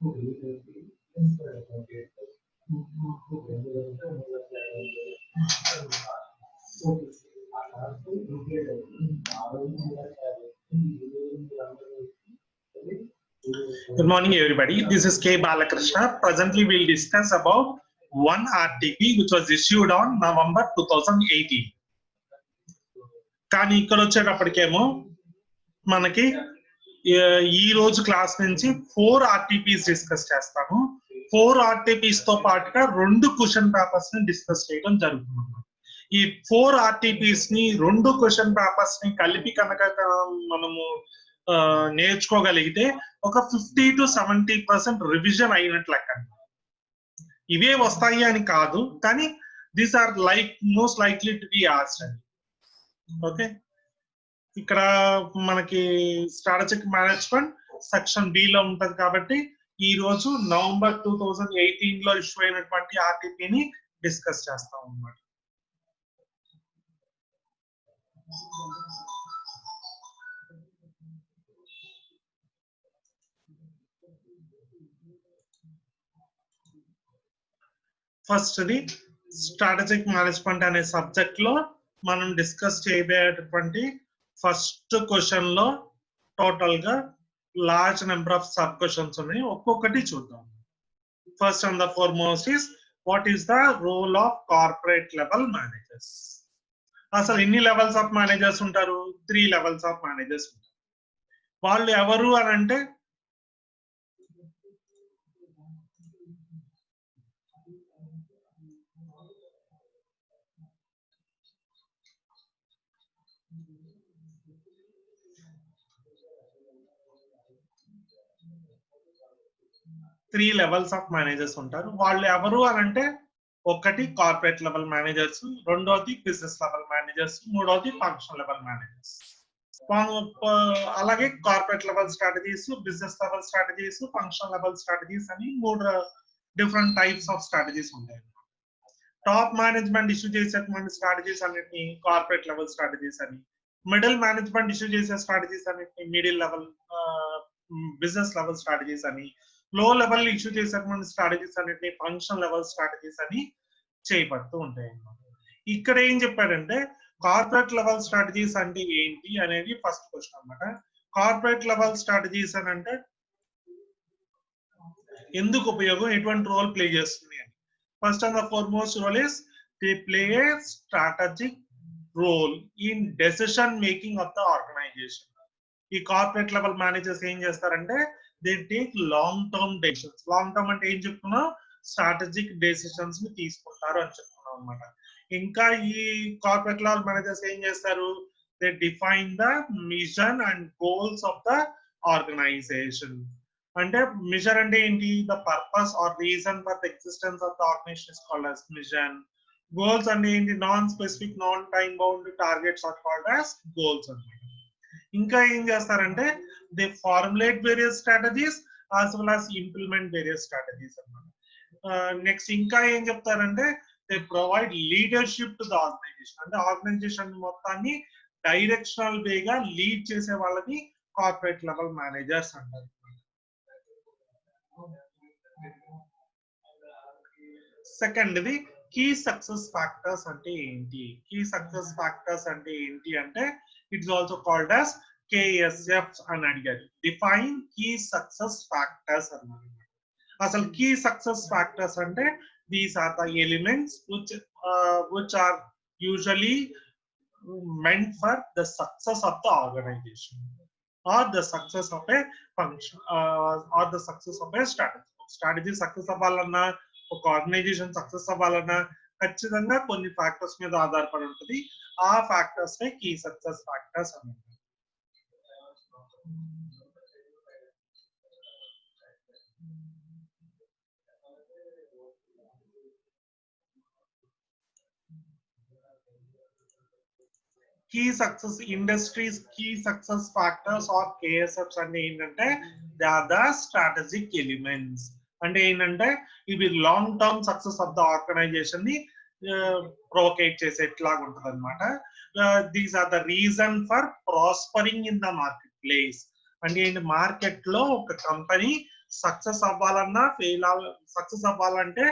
Good morning, everybody. This is K. Balakrishna. Presently, we'll discuss about one RTP which was issued on November 2018. కానీ ఇక్కడ వచ్చేటప్పటికేమో మనకి ఈ రోజు class నుంచి 4 RTPs discuss చేస్తాము. 4 RTPs తో పాటుగా 2 క్వశ్చన్ పేపర్స్ ని డిస్కస్ చేయడం జరుగుతుంది. ఈ 4 RTPs ని 2 క్వశ్చన్ పేపర్స్ ని కలిపి కనుక మనము నేర్చుకోగలిగితే ఒక 50 to 70% రివిజన్ అయినట్లు లెక్క. ఇవే వస్తాయి అని కాదు, కానీ these are most likely to be asked. Okay, ఇక్కడ మనకి స్ట్రాటజిక్ మేనేజ్మెంట్ సెక్షన్ బి లో ఉంటది కాబట్టి ఈ రోజు నవంబర్ 2018 లో ఇష్యూ అయినటువంటి ఆర్టీపీని డిస్కస్ చేస్తాం అన్నమాట. ఫస్ట్ ది స్ట్రాటజిక్ మేనేజ్మెంట్ అనే సబ్జెక్ట్ లో మనం డిస్కస్ చేయబోయేటటువంటి ఫస్ట్ క్వశ్చన్ లో టోటల్ గా large number of sub questions ఉన్నాయి. ఒక్కొక్కటి చూద్దాం. First and the foremost is what is the role of corporate level managers. అసలు ఎన్ని లెవెల్స్ ఆఫ్ మేనేజర్స్ ఉంటారు? 3 లెవెల్స్ ఆఫ్ మేనేజర్స్ ఉంటారు. వాళ్ళు ఎవరు అని అంటే త్రీ లెవెల్స్ ఆఫ్ మేనేజర్స్ ఉంటారు. వాళ్ళు ఎవరు అని అంటే ఒకటి కార్పొరేట్ లెవెల్ మేనేజర్స్, రెండోది బిజినెస్ లెవెల్ మేనేజర్స్, మూడోది ఫంక్షన్ లెవెల్ మేనేజర్స్. అలాగే corporate level strategies, business level strategies, function level strategies అని 3 డిఫరెంట్ టైప్స్ ఆఫ్ స్ట్రాటజీస్ ఉంటాయి. టాప్ మేనేజ్మెంట్ ఇష్యూ చేసేటువంటి స్ట్రాటజీస్ అన్నిటిని కార్పొరేట్ లెవెల్ స్ట్రాటజీస్ అని, మిడిల్ మేనేజ్మెంట్ ఇష్యూ చేసే strategies అన్నిటిని middle level business level strategies అని, లో లెవెల్ ఇష్యూ చేసేటువంటి స్ట్రాటజీస్ అన్నిటిని ఫంక్షన్ లెవెల్ స్ట్రాటజీస్ అని చేయబడుతూ ఉంటాయి అన్నమాట. ఇక్కడ ఏం చెప్పారంటే కార్పొరేట్ లెవెల్ స్ట్రాటజీస్ అంటే ఏంటి అనేది ఫస్ట్ క్వశ్చన్ అన్నమాట. కార్పొరేట్ లెవెల్ స్ట్రాటజీస్ అని అంటే ఎందుకు ఉపయోగం, ఎటువంటి రోల్ ప్లే చేస్తుంది అని. First and the foremost role is they play a strategic role in decision making of the organization. ఈ కార్పొరేట్ లెవెల్ మేనేజర్స్ ఏం చేస్తారంటే they take long term decisions. Long term అంటే ఏం చెప్తున్నాం? స్ట్రాటజిక్ డెసిషన్స్ ని తీసుకుంటారు అని చెప్తున్నాం అనమాట. ఇంకా ఈ కార్పొరేట్ లెవెల్ మేనేజర్స్ ఏం చేస్తారు? They define the mission and goals of the organization. అంటే మిషన్ అంటే ఏంటి? The purpose or reason for the existence of the organization is called as mission. Goals అంటే ఏంటి? Non specific non time bound targets are called as goals అన్నమాట. ఇంకా ఏం చేస్తారంటే they formulate various strategies as well as implement various strategies అన్నమాట. Next ఇంకా ఏం చెప్తారంటే they provide leadership to the organization. అంటే ఆర్గనైజేషన్ మొత్తాన్ని డైరెక్షనల్ వేగా లీడ్ చేసే వాళ్ళని కార్పొరేట్ లెవెల్ మేనేజర్స్ అంటారు. Second the key success factors అంటే ఏంటి? కీ సక్సెస్ ఫ్యాక్టర్స్ అంటే ఏంటి అంటే it's also called as KSF అని అడిగారు. డిఫైన్ కీ సక్సెస్ ఫ్యాక్టర్స్ అన్నమాట. అసలు కీ సక్సెస్ ఫ్యాక్టర్స్ అంటే these are the elements which are usually meant for the success of the organization or the success of a function or the success of a strategy. Strategy success అవ్వాలన్నా, ఒక organisation success అవ్వాలన్నా ఖచ్చితంగా కొన్ని factors మీద ఆధారపడి ఉంటుంది. ఆ factors key success factors అన్నమాట. Key success industries key success factors are KSFs అంటే ఏంటంటే they are the strategic elements. అంటే ఏంటంటే ఇవి long term success of the organization ని ప్రొవోకేట్ చేసేట్లాగా ఉంటుంది అనమాట. These are the reason for prospering in the market place. అంటే ఏంటి, మార్కెట్ లో ఒక కంపెనీ సక్సెస్ అవ్వాలన్నా సక్సెస్ అవ్వాలంటే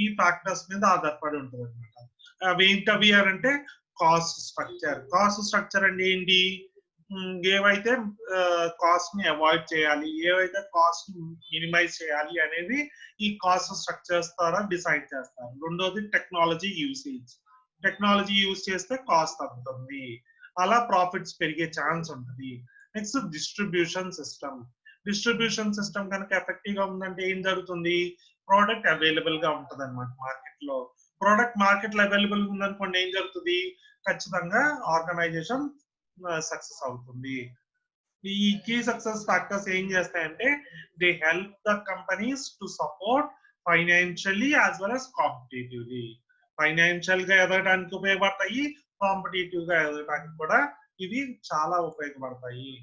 ఈ ఫ్యాక్టర్స్ మీద ఆధారపడి ఉంటుంది అనమాట. అవి ఏంటవి అంటే కాస్ట్ స్ట్రక్చర్ అంటే ఏంటి, ఏవైతే కాస్ట్ ని అవాయిడ్ చేయాలి, ఏవైతే కాస్ట్ మినిమైజ్ చేయాలి అనేది ఈ కాస్ట్ స్ట్రక్చర్స్ ద్వారా డిసైడ్ చేస్తారు. రెండోది టెక్నాలజీ యూసేజ్, టెక్నాలజీ యూజ్ చేస్తే కాస్ట్ తగ్గుతుంది, అలా ప్రాఫిట్స్ పెరిగే ఛాన్స్ ఉంటుంది. నెక్స్ట్ డిస్ట్రిబ్యూషన్ సిస్టమ్ కనుక ఎఫెక్టివ్ గా ఉందంటే ఏం జరుగుతుంది, ప్రోడక్ట్ అవైలబుల్ గా ఉంటుంది అనమాట మార్కెట్ లో. ప్రోడక్ట్ మార్కెట్ లో అవైలబుల్ ఉందనుకోండి ఏం జరుగుతుంది, ఖచ్చితంగా ఆర్గనైజేషన్ సక్సెస్ అవుతుంది. ఈ కీ సక్సెస్ ఫ్యాక్టర్స్ ఏం చేస్తాయంటే they help the companies to support financially as well as competitively. Financial గా ఎదగడానికి ఉపయోగపడతాయి, కాంపిటేటివ్ గా ఎదగడానికి కూడా ఇవి చాలా ఉపయోగపడతాయి.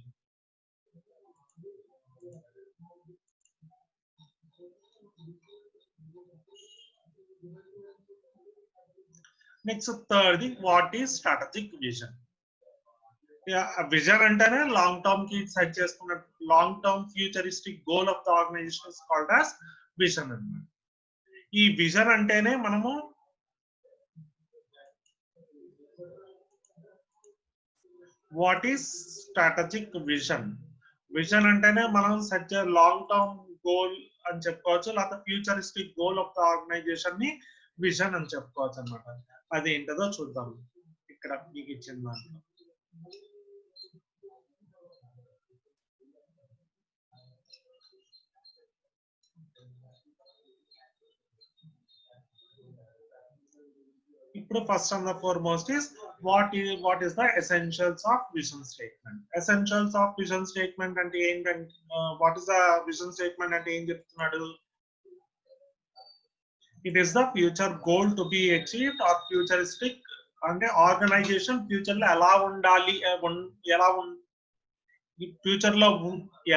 Next third, what is strategic vision. Vision అంటేనే లాంగ్ టర్మ్ కి సెట్ చేసుకున్న long term futuristic goal of the organization is called as vision అన్నమాట. ఈ విజన్ అంటేనే మనము what is strategic vision, vision అంటేనే మనం సెట్ లాంగ్ టర్మ్ గోల్ అని చెప్పుకోవచ్చు, లేకపోతే futuristic goal of the organization ని విజన్ అని చెప్పుకోవచ్చు అనమాట. అది ఏంటదో చూద్దాం ఇక్కడ మీకు ఇచ్చిన దాంట్లో. ఇప్పుడు first and the foremost is what is the essentials of vision statement. Essentials of vision statement అంటే ఏంటంటే, what is the vision statement అంటే ఏం చెప్తున్నాడు, it is the future goal to be achieved or futuristic, అంటే organization future లో ఎలా ఉండాలి, ఎలా ఫ్యూచర్ లో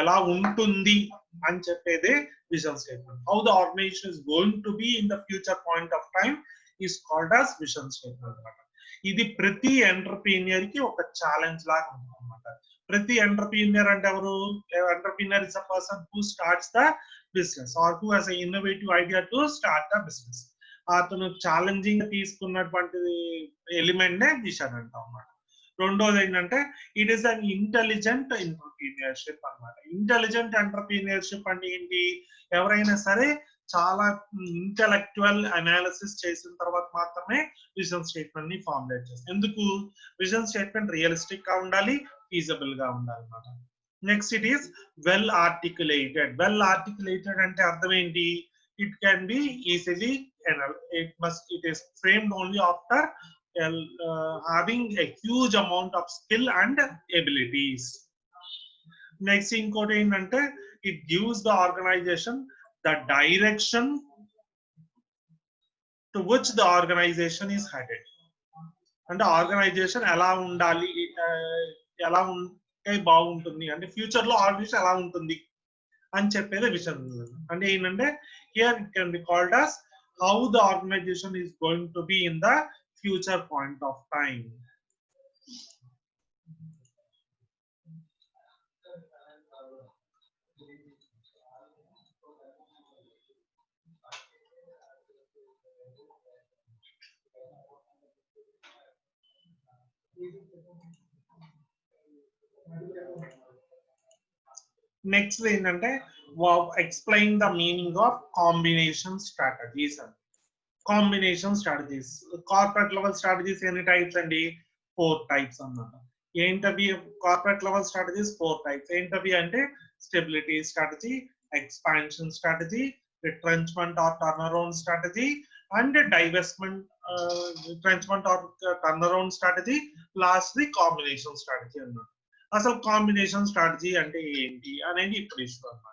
ఎలా ఉంటుంది అని చెప్పేదే vision statement. How the organization is going to be in the future point of time is called as vision statement అనమాట. ఇది ప్రతి ఎంటర్ప్రీనియర్ కి ఒక ఛాలెంజ్ లాగా ఉంటుంది అనమాట. ప్రతి ఎంటర్ప్రీనియర్ అంటే ఎవరు, entrepreneur is a person who starts the business are who has a innovative idea to start the business. అతను ఛాలెంజింగ్ తీసుకున్నటువంటి ఎలిమెంట్ నే విజన్ అంటాం అన్నమాట. రెండోది ఏంటంటే it is an intelligent entrepreneurship అన్నమాట. ఇంటెలిజెంట్ ఎంటర్ప్రీనియర్షిప్ అంటే ఏంటి, ఎవరైనా సరే చాలా ఇంటెలెక్చువల్ అనాలిసిస్ చేసిన తర్వాత మాత్రమే విజన్ స్టేట్మెంట్ ని ఫార్ములేట్ చేస్తారు. ఎందుకు, విజన్ స్టేట్మెంట్ రియలిస్టిక్ గా ఉండాలి, ఫీజబుల్ గా ఉండాలి అన్నమాట. Next it is well articulated. Well articulated అంటే అర్థం ఏంటి, it can be easily it is framed only after having a huge amount of skill and abilities. Next ఇంకోటి ఏంటంటే it gives the organization the direction to which the organization is headed. అంటే organisation ఎలా ఉండాలి, ఎలా ఉంటే బాగుంటుంది, అంటే future లో ఆర్గనైజేషన్ ఎలా ఉంటుంది అని చెప్పేది విజన్. అంటే ఏంటంటే here it can be called as how the organization is going to be in the future point of time. Next ఏంటంటే explain the meaning of combination strategies. Combination strategies, corporate level strategies ఎన్ని types అండి, 4 types అన్నమాట. ఏంటవి corporate level strategies 4 types. ఏంటవి అంటే stability strategy, expansion strategy, retrenchment or turn around strategy and divestment, retrenchment or turn around strategy, last the combination strategy అన్నమాట. అసలు combination strategy అంటే ఏంటి అనేది ఇప్పుడు ఇష్టం అన్నమాట.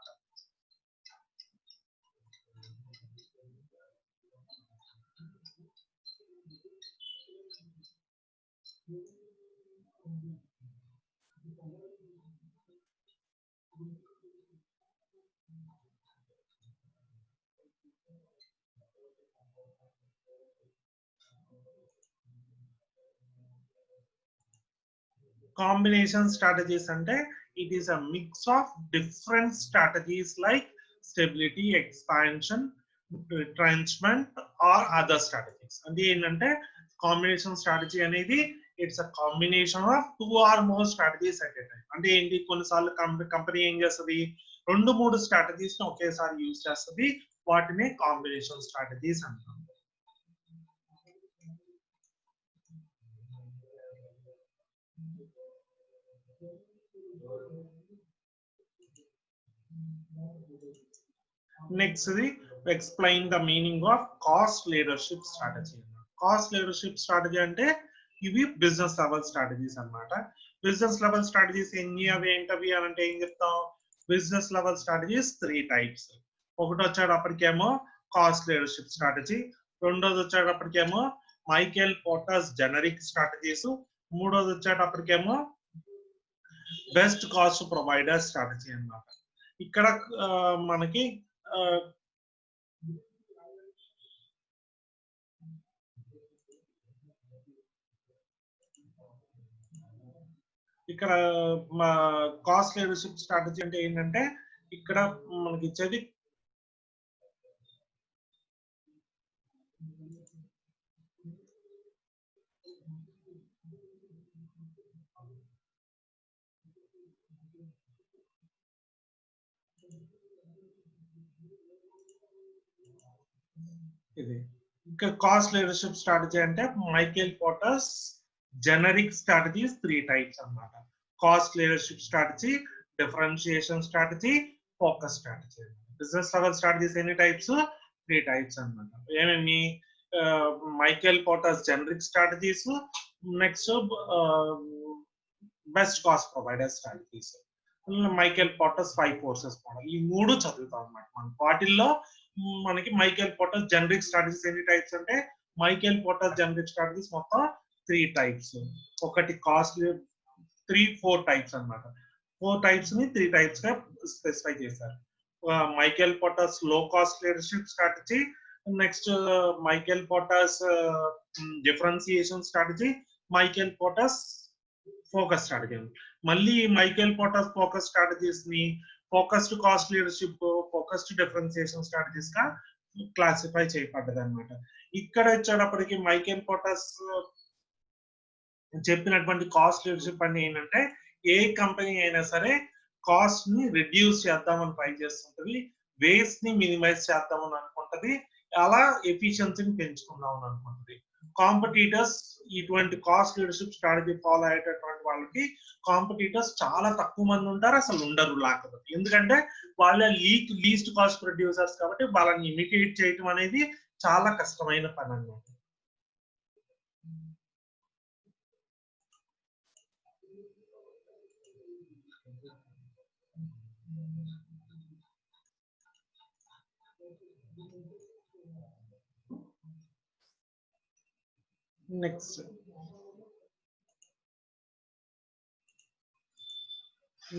Combination strategies ante it is a mix of different strategies like stability, expansion, retrenchment or other strategies. అంటే ఏంటంటే కాంబినేషన్ స్ట్రాటజీ అనేది it's a combination of 2 or more strategies at a time. అంటే ఏంటి, కొన్నిసార్లు కంపెనీ ఏం చేస్తుంది, 2-3 స్ట్రాటజీస్ ని ఒకేసారి యూజ్ చేస్తుంది, వాటిని కాంబినేషన్ స్ట్రాటజీస్ అంటాం. Next, explain the meaning of cost leadership strategy. Cost leadership strategy అంటే ఇవి బిజినెస్ లెవెల్ స్ట్రాటజీస్ అన్నమాట. బిజినెస్ లెవెల్ స్ట్రాటజీస్ ఎన్ని అవి ఏంటవి అని అంటే ఏం చెప్తాం, బిజినెస్ లెవెల్ స్ట్రాటజీస్ 3 టైప్స్. ఒకటి వచ్చేటప్పటికేమో కాస్ట్ లీడర్షిప్ స్ట్రాటజీ, రెండోది వచ్చేటప్పటికేమో మైకేల్ పోర్టర్స్ జెనరిక్ స్ట్రాటజీస్, మూడోది వచ్చేటప్పటికేమో బెస్ట్ కాస్ట్ ప్రొవైడర్ స్ట్రాటజీ అన్నమాట. ఇక్కడ మనకి ఇక్కడ కాస్ట్ లీడర్షిప్ స్ట్రాటజీ అంటే ఏంటంటే ఇక్కడ మనకి ఇచ్చేది ఇది. ఇంకా కాస్ట్ లీడర్షిప్ స్ట్రాటజీ అంటే Michael Porter's generic strategies 3 types అన్నమాట. Cost leadership strategy, differentiation strategy, focus strategy. Business level strategies ఎన్ని టైప్స్, 3 టైప్స్ అన్నమాట. ఏమేమి, Michael Porter's generic strategies, next best cost provider strategies, Michael Porter's 5 forces model. ఈ 3 చదువుతాం అన్నమాట మనం. వాటిల్లో మనకి మైకేల్ పోర్టర్స్ జెనరిక్ స్ట్రాటజీస్ ఎన్ని టైప్స్ అంటే మైకేల్ పోర్టర్స్ జెనరిక్ స్ట్రాటజీస్ మొత్తం 3 టైప్స్. ఒకటి కాస్ట్ 4 టైప్స్ అన్నమాట. 4 టైప్స్ ని 3 టైప్స్ గా స్పెసిఫై చేశారు. మైకేల్ పోర్టర్స్ లో cost leadership strategy, next Michael porters differentiation strategy, Michael porters focus strategy. మళ్ళీ మైకేల్ పోర్టర్స్ ఫోకస్ స్ట్రాటజీస్ ని focused cost leadership, focused differentiation strategies గా క్లాసిఫై చేయబడ్డది అనమాట. ఇక్కడ వచ్చేటప్పటికి మైకేల్ పోర్టర్స్ చెప్పినటువంటి కాస్ట్ లీడర్షిప్ అంటే ఏంటంటే ఏ కంపెనీ అయినా సరే కాస్ట్ ని రిడ్యూస్ చేద్దామని ట్రై చేస్తుంటది, వేస్ట్ ని మినిమైజ్ చేద్దామని అనుకుంటది, అలా ఎఫిషియన్సీని పెంచుకుందామని అనుకుంటది. కాంపిటీటర్స్ ఇటువంటి కాస్ట్ లీడర్షిప్ స్ట్రాటజీ ఫాలో అయ్యేటటువంటి వాళ్ళకి కాంపిటీటర్స్ చాలా తక్కువ మంది ఉంటారు, అసలు ఉండరు లేకపోతే. ఎందుకంటే వాళ్ళ లీస్ట్ కాస్ట్ ప్రొడ్యూసర్స్ కాబట్టి వాళ్ళని ఇమిటేట్ చేయటం అనేది చాలా కష్టమైన పని అన్నమాట.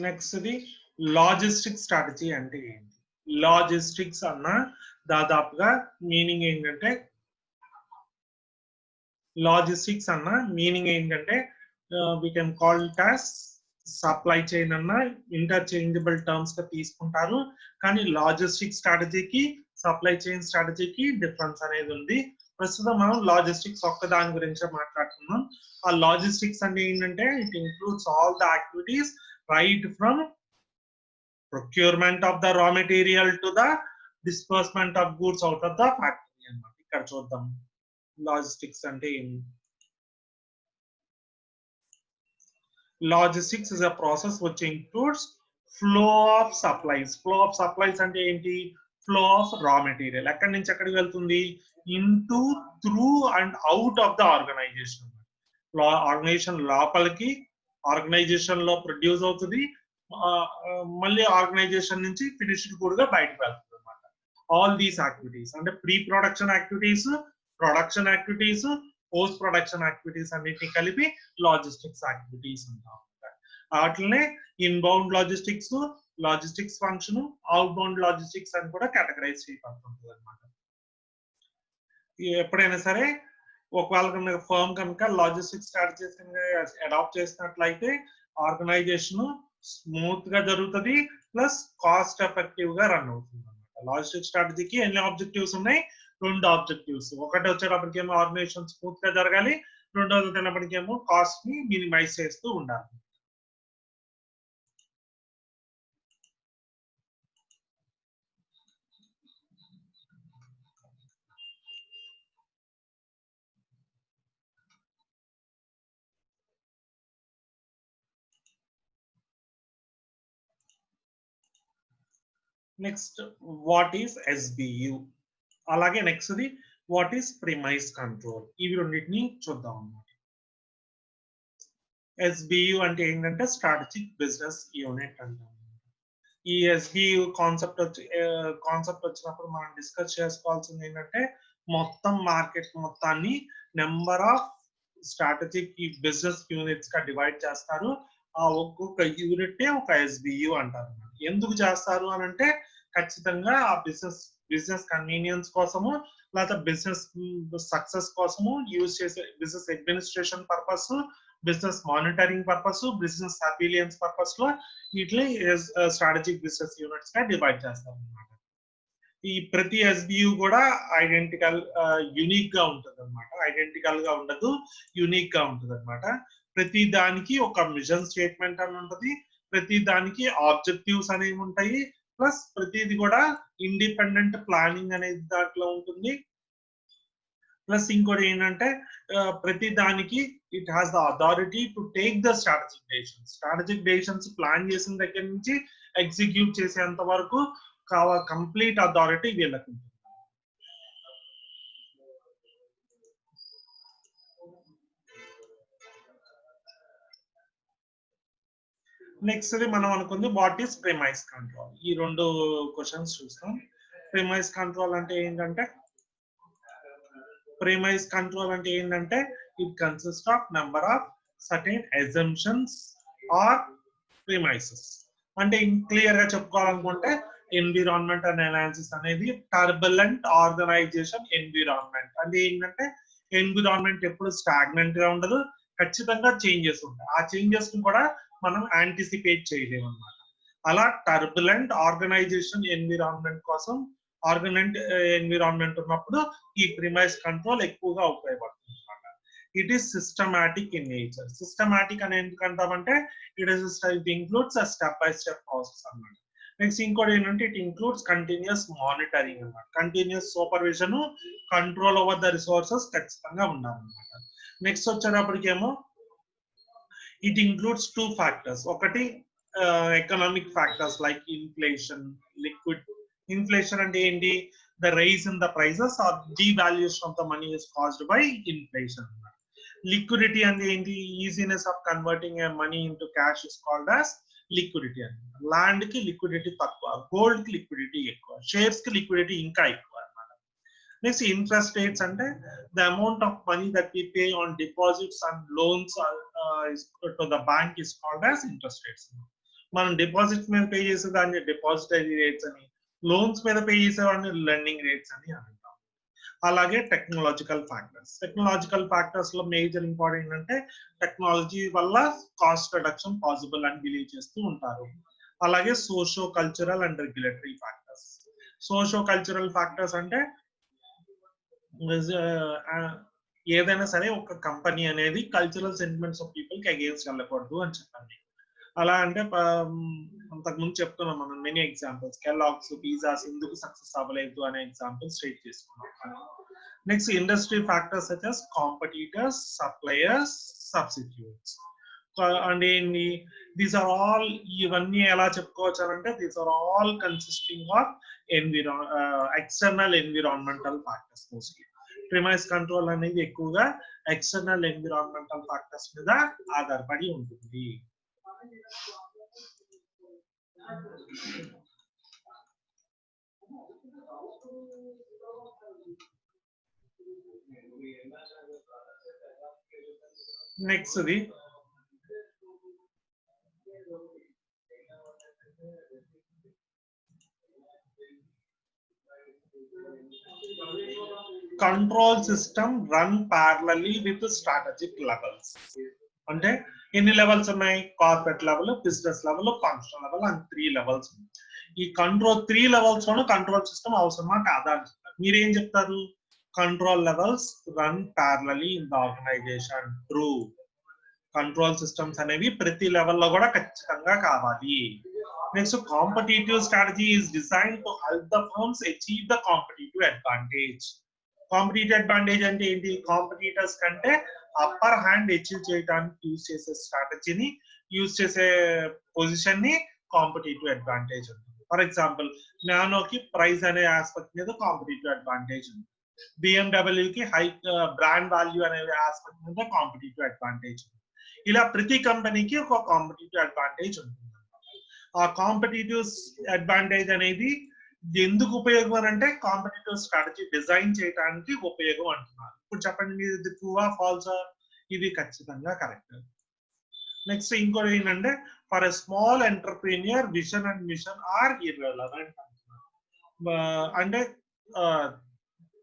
నెక్స్ట్ ది లాజిస్టిక్ స్ట్రాటజీ అంటే ఏంటి? లాజిస్టిక్స్ అన్న దాదాపుగా మీనింగ్ ఏంటంటే we can call it as supply chain అన్న ఇంటర్చేంజబుల్ టర్మ్స్ గా తీసుకుంటారు. కానీ లాజిస్టిక్ స్ట్రాటజీకి సప్లై చైన్ స్ట్రాటజీకి డిఫరెన్స్ అనేది ఉంది. ప్రస్తుతం మనం లాజిస్టిక్స్ ఒక్క దాని గురించే మాట్లాడుతున్నాం. ఆ లాజిస్టిక్స్ అంటే ఏంటంటే it includes all the activities right from procurement of the raw material to the disbursement of goods out of the factory అన్నమాట. ఇక్కడ చూద్దాం లాజిస్టిక్స్ అంటే ఏంటి. Logistics is a process which includes flow of supplies. Flow of supplies అంటే ఏంటి? Flow of raw material. ఎక్కడి నుంచి ఎక్కడికి వెళ్తుంది? Into, through and out of the organization. Organization లోపలికి ఆర్గనైజేషన్ లో ప్రొడ్యూస్ అవుతుంది, మళ్ళీ ఆర్గనైజేషన్ నుంచి ఫినిష్డ్ గుడ్ గా బయటకు వెళ్తుంది అనమాట. ఆల్ దీస్ యాక్టివిటీస్ అంటే pre production activities, production activities, post production activities అన్నిటిని కలిపి లాజిస్టిక్స్ యాక్టివిటీస్ అంటాం. వాటినే inbound logistics, logistics function, out bound logistics అని కూడా కేటగరైజ్ చేయబడుతుంటుంది అనమాట. ఎప్పుడైనా సరే ఒకవేళ కనుక ఫర్మ్ కనుక లాజిస్టిక్ స్ట్రాటజీస్ అడాప్ట్ చేసినట్లయితే ఆర్గనైజేషన్ స్మూత్ గా జరుగుతుంది, ప్లస్ కాస్ట్ ఎఫెక్టివ్ గా రన్ అవుతుంది అనమాట. లాజిస్టిక్ స్ట్రాటజీకి ఎన్ని ఆబ్జెక్టివ్స్ ఉన్నాయి? 2 ఆబ్జెక్టివ్స్. ఒకటి వచ్చేటప్పటికేమో ఆర్గనైజేషన్ స్మూత్ గా జరగాలి, రెండోది వచ్చేటప్పటికేమో కాస్ట్ ని మినిమైజ్ చేస్తూ ఉండాలి. నెక్స్ట్ వాట్ ఈస్ SBU, అలాగే next the what is premise control. ఇవి రెండింటిని చూద్దాం అన్నమాట. SBU అంటే ఏంటంటే స్ట్రాటజిక్ బిజినెస్ యూనిట్ అంటాం. ఈ SBU కాన్సెప్ట్ వచ్చినప్పుడు మనం డిస్కస్ చేసుకోవాల్సింది ఏంటంటే మొత్తం మార్కెట్ మొత్తాన్ని నెంబర్ ఆఫ్ స్ట్రాటజిక్ ఈ బిజినెస్ యూనిట్స్ గా డివైడ్ చేస్తారు. ఆ ఒక్కొక్క యూనిట్ ఒక SBU అంటారు. ఎందుకు చేస్తారు అని అంటే ఖచ్చితంగా ఆ బిజినెస్ కన్వీనియన్స్ కోసము, లేదా బిజినెస్ సక్సెస్ కోసము యూజ్ చేసే business administration purpose, business monitoring purpose, business surveillance purpose లో వీటిని స్ట్రాటజిక్ బిజినెస్ యూనిట్స్ గా డివైడ్ చేస్తారు అనమాట. ఈ ప్రతి SBU కూడా ఐడెంటికల్ యునిక్ గా ఉంటుంది అనమాట. ఐడెంటికల్ గా ఉండదు, యునిక్ గా ఉంటుంది అనమాట. ప్రతి దానికి ఒక మిషన్ స్టేట్మెంట్ అని ఉంటుంది, ప్రతి దానికి ఆబ్జెక్టివ్స్ అనేవి ఉంటాయి, ప్లస్ ప్రతిది కూడా ఇండిపెండెంట్ ప్లానింగ్ అనేది దాంట్లో ఉంటుంది. ప్లస్ ఇంకోటి ఏంటంటే ప్రతి దానికి it has the authority to take the strategic decisions plan చేసిన దగ్గర నుంచి ఎగ్జిక్యూట్ చేసేంత వరకు కంప్లీట్ అథారిటీ వీళ్ళకి ఉంటుంది. నెక్స్ట్ మనం అనుకుంది వాట్ ఈస్ ప్రిమైస్ కంట్రోల్. ఈ 2 క్వశ్చన్స్ చూస్తాం. ప్రిమైస్ కంట్రోల్ అంటే ఏంటంటే it consist of number of certain assumptions or premises. అంటే క్లియర్ గా చెప్పుకోవాలనుకుంటే ఎన్విరాన్మెంట్ అండ్ అనాలిసిస్ అనేది టర్బులెంట్ ఆర్గనైజేషన్ ఎన్విరాన్మెంట్. అంటే ఏంటంటే ఎన్విరాన్మెంట్ ఎప్పుడు స్టాగ్నెంట్ గా ఉండదు, ఖచ్చితంగా చేంజెస్ ఉంటాయి. ఆ చేంజెస్ ని కూడా మనం యాంటిసిపేట్ చేయలేము అనమాట. అలా టర్బులెంట్ ఆర్గనైజేషన్ ఎన్విరాన్మెంట్ కోసం ఎన్విరాన్మెంట్ ఉన్నప్పుడు ఈ ప్రిమైస్ కంట్రోల్ ఎక్కువగా ఉపయోగపడుతుంది అనమాట. It is systematic in nature. Systematic అని ఎందుకంటామంటే it includes a step by step process అన్నమాట. నెక్స్ట్ ఇంకోటి ఏంటంటే ఇట్ ఇంక్లూడ్స్ కంటిన్యూస్ మానిటరింగ్ అన్నమాట. Continuous supervision, control over the resources ఖచ్చితంగా ఉండాలన్నమాట. నెక్స్ట్ వచ్చేటప్పటికేమో ఇట్ ఇంక్లూడ్స్ 2 ఫ్యాక్టర్స్. ఒకటి ఎకనామిక్ ఫ్యాక్టర్స్ లైక్ ఇన్ఫ్లేషన్ అంటే ఏంటి? The rise in the prices or devaluation of the money is caused by inflation. Liquidity అంటే ఏంటి? Easiness of converting money into cash is called as liquidity అన్నమాట. Land కి liquidity తక్కువ, gold కి liquidity ఎక్కువ, shares కి లిక్విడిటీ ఇంకా ఎక్కువ అన్నమాట. నెక్స్ట్ ఇంట్రెస్ట్ రేట్స్ అంటే the amount of money that we pay on deposits and loans to the bank is called as interest rates. మనం డిపాజిట్స్ మీద పే చేసేదాన్ని డిపాజిటరీ రేట్స్ అని, లోన్స్ మీద పే చేసేవాడిని లెండింగ్ రేట్స్ అని అంటాం. అలాగే టెక్నాలజికల్ ఫ్యాక్టర్స్ లో మేజర్ ఇంపార్టెంట్ అంటే టెక్నాలజీ వల్ల కాస్ట్ రిడక్షన్ పాసిబుల్ అని బిలీవ్ చేస్తూ ఉంటారు. అలాగే socio cultural and regulatory factors అంటే ఏదైనా సరే ఒక కంపెనీ అనేది కల్చరల్ సెంటిమెంట్స్ ఆఫ్ పీపుల్ కి అగేన్స్ట్ వెళ్ళకూడదు అని చెప్పండి. అలా అంటే అంతకుముందు చెప్తున్నాం మనం మెనీ ఎగ్జాంపుల్స్, కెలాగ్స్, పిజ్జాస్ ఎందుకు సక్సెస్ అవ్వలేదు అనే ఎగ్జాంపుల్స్ స్ట్రేట్ చేసుకున్నాం. Next industry factors such as competitors, suppliers, substitutes. And ఏంటి దీస్ ఆర్ ఆల్, ఇవన్నీ ఎలా చెప్పుకోవచ్చు అంటే these are all consisting of external environmental factors. Mostly premise control అనేది ఎక్కువగా ఎక్స్టర్నల్ ఎన్విరాన్మెంటల్ ఫ్యాక్టర్స్ మీద ఆధారపడి ఉంటుంది. Next the control system run parallelly with strategic levels. అంటే ఎన్ని లెవెల్స్ ఉన్నాయి? Corporate level, business level, functional level అని 3 లెవెల్స్. ఈ కంట్రోల్ 3 లెవెల్స్ లోనూ కంట్రోల్ సిస్టమ్ అవసరమా కాదా అని చెప్తారు. మీరేం చెప్తారు? Control levels run parallelly in the organization. True. Control systems అనేవి ప్రతి లెవెల్లో కూడా ఖచ్చితంగా కావాలి. Next, competitive strategy is design to help the firms achieve the competitive advantage. Competitive advantage అంటే ఏంటి? కాంపిటీటర్స్ కంటే అప్పర్ హ్యాండ్ అచీవ్ చేయడానికి యూజ్ చేసే స్ట్రాటజీని, యూజ్ చేసే పొజిషన్ ని కాంపిటీటివ్ అడ్వాంటేజ్ ఉంటుంది. ఫర్ ఎగ్జాంపుల్, నానోకి ప్రైస్ అనే ఆస్పెక్ట్ మీద కాంపిటీటివ్ అడ్వాంటేజ్ ఉంది. బిఎండబ్ల్యూకి హై బ్రాండ్ వాల్యూ అనే ఆస్పెక్ట్ మీద కాంపిటీటివ్ అడ్వాంటేజ్ ఉంది. ఇలా ప్రతి కంపెనీకి ఒక కాంపిటీటివ్ అడ్వాంటేజ్ ఉంటుంది. ఆ కాంపిటీటివ్ అడ్వాంటేజ్ అనేది ఎందుకు ఉపయోగం అని అంటే కాంపిటీటివ్ స్ట్రాటజీ డిజైన్ చేయడానికి ఉపయోగం అంటున్నారు. ఇప్పుడు చెప్పండి, మీరు ఇది ట్రూవా ఫాల్సా? ఇది ఖచ్చితంగా కరెక్ట్. నెక్స్ట్ ఇంకోటి ఏంటంటే, for a small entrepreneur vision and mission are irrelevant అంటున్నారు. అంటే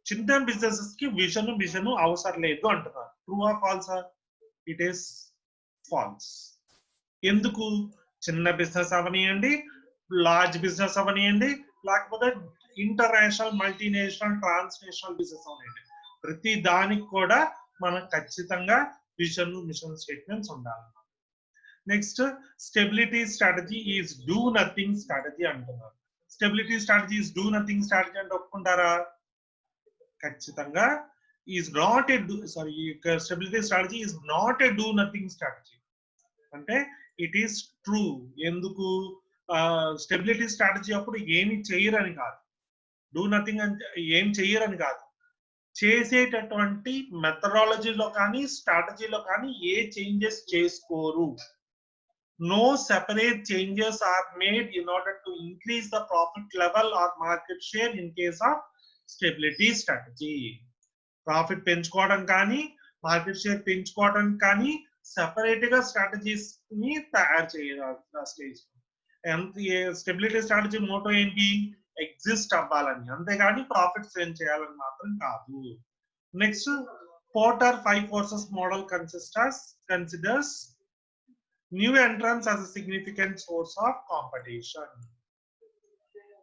చిన్న బిజినెసెస్ కి విజన్ మిషన్ అవసరం లేదు అంటున్నారు. ట్రూవా ఫాల్సా? It is false. ఎందుకు? చిన్న బిజినెస్ అవనియండి, లార్జ్ బిజినెస్ అవనియండి, లేకపోతే ఇంటర్నేషనల్, మల్టీనేషనల్, ట్రాన్స్నేషనల్ బిజినెస్ అవనియండి, ప్రతి దానికి కూడా మనకు ఖచ్చితంగా విజన్ మిషన్ స్టేట్మెంట్స్ ఉండాలి. Next, stability strategy is do nothing strategy అంటున్నారు. Stability strategy is do nothing strategy అంటే ఒప్పుకుంటారా? ఖచ్చితంగా is not a stability strategy is not a do nothing strategy. అంటే ఇట్ ఈస్ ట్రూ. ఎందుకు? స్టెబిలిటీ స్ట్రాటజీ అప్పుడు ఏమి చేయరని కాదు, డూ నథింగ్ అంటే ఏం చెయ్యరని కాదు, చేసేటటువంటి మెథడాలజీలో కానీ స్ట్రాటజీలో కానీ ఏ చేంజెస్ చేసుకోరు. No separate changes are made in order to increase the profit level or market share in case of stability strategy. Profit పెంచుకోవడం కానీ, మార్కెట్ షేర్ పెంచుకోవడం కానీ సెపరేట్ గా స్ట్రాటజీస్ ని తయారు చేయాలి స్టేజ్. స్టెబిలిటీ స్ట్రాటజీ మోటో ఏంటి? ఎగ్జిస్ట్ అవ్వాలని, అంతేగాని ప్రాఫిట్స్ ఏం చేయాలని మాత్రం కాదు. Next, Porter 5 forces model considers new entrants as a significant source of competition.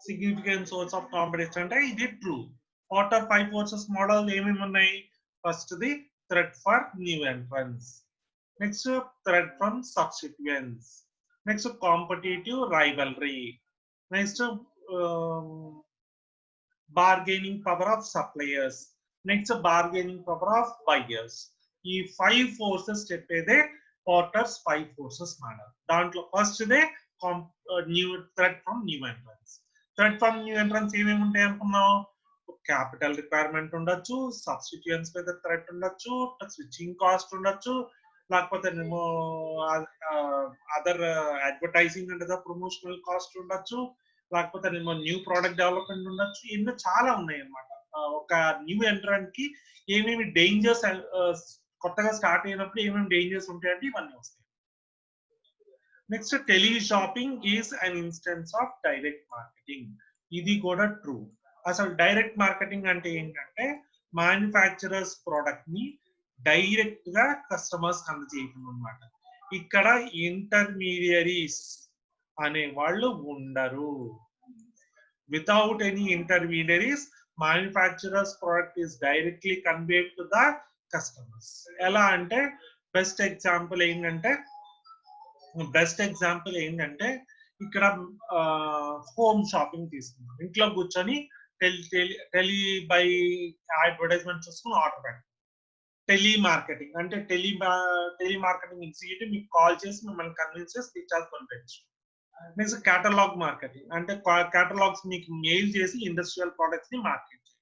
Significant source of competition అంటే ఇది ట్రూ. పోర్టర్ 5 forces మోడల్ ఏమేమి ఉన్నాయి? First the threat for new entrance, next threat from substituents, next competitive rivalry, next bargaining power of suppliers, next bargaining power of buyers. ఈ 5 forces చెప్పేదే porters 5 forces model. దాంట్లో first they knew threat from new entrance. Threat from new entrance ఏమేమి ఉంటాయి అనుకున్నాం? Capital requirement ఉండొచ్చు, substituents మీద threat ఉండొచ్చు, switching cost ఉండొచ్చు, లేకపోతే అదర్ అడ్వర్టైజింగ్ అంటే ప్రమోషనల్ కాస్ట్ ఉండొచ్చు, లేకపోతే న్యూ ప్రోడక్ట్ డెవలప్మెంట్ ఉండొచ్చు. ఎన్నో చాలా ఉన్నాయి అన్నమాట. ఒక న్యూ ఎంట్రన్స్ కి ఏమేమి డేంజర్స్, కొత్తగా స్టార్ట్ అయినప్పుడు ఏమేమి డేంజర్స్ ఉంటాయంటే ఇవన్నీ వస్తాయి. Next, tele shopping is an instance of direct marketing. ఇది కూడా ట్రూ. అసలు డైరెక్ట్ మార్కెటింగ్ అంటే ఏంటంటే మ్యానుఫ్యాక్చరర్స్ ప్రోడక్ట్ ని డైరెక్ట్ గా కస్టమర్స్ అందజేయటం అన్నమాట. ఇక్కడ ఇంటర్మీడియరీస్ అనే వాళ్ళు ఉండరు. Without any intermediaries manufacturers product is directly conveyed to the customers. ఎలా అంటే బెస్ట్ ఎగ్జాంపుల్ ఏంటంటే ఇక్కడ హోమ్ షాపింగ్ తీసుకున్నాం. ఇంట్లో కూర్చొని టెలి బై అడ్వర్టైజ్మెంట్ చూసుకుని ఆర్డర్ పెట్టాం. టెలి మార్కెటింగ్ అంటే టెలి మార్కెటింగ్ ఎగ్జిక్యూటివ్ మీకు కాల్ చేసి మిమ్మల్ని కన్విన్స్ చేసి రీఛార్జ్ కొనిపెట్టచ్చు. నెక్స్ట్, కేటలాగ్ మార్కెటింగ్ అంటే కేటలాగ్స్ మీకు మెయిల్ చేసి ఇండస్ట్రియల్ ప్రొడక్ట్స్ ని మార్కెట్ చేయాలి.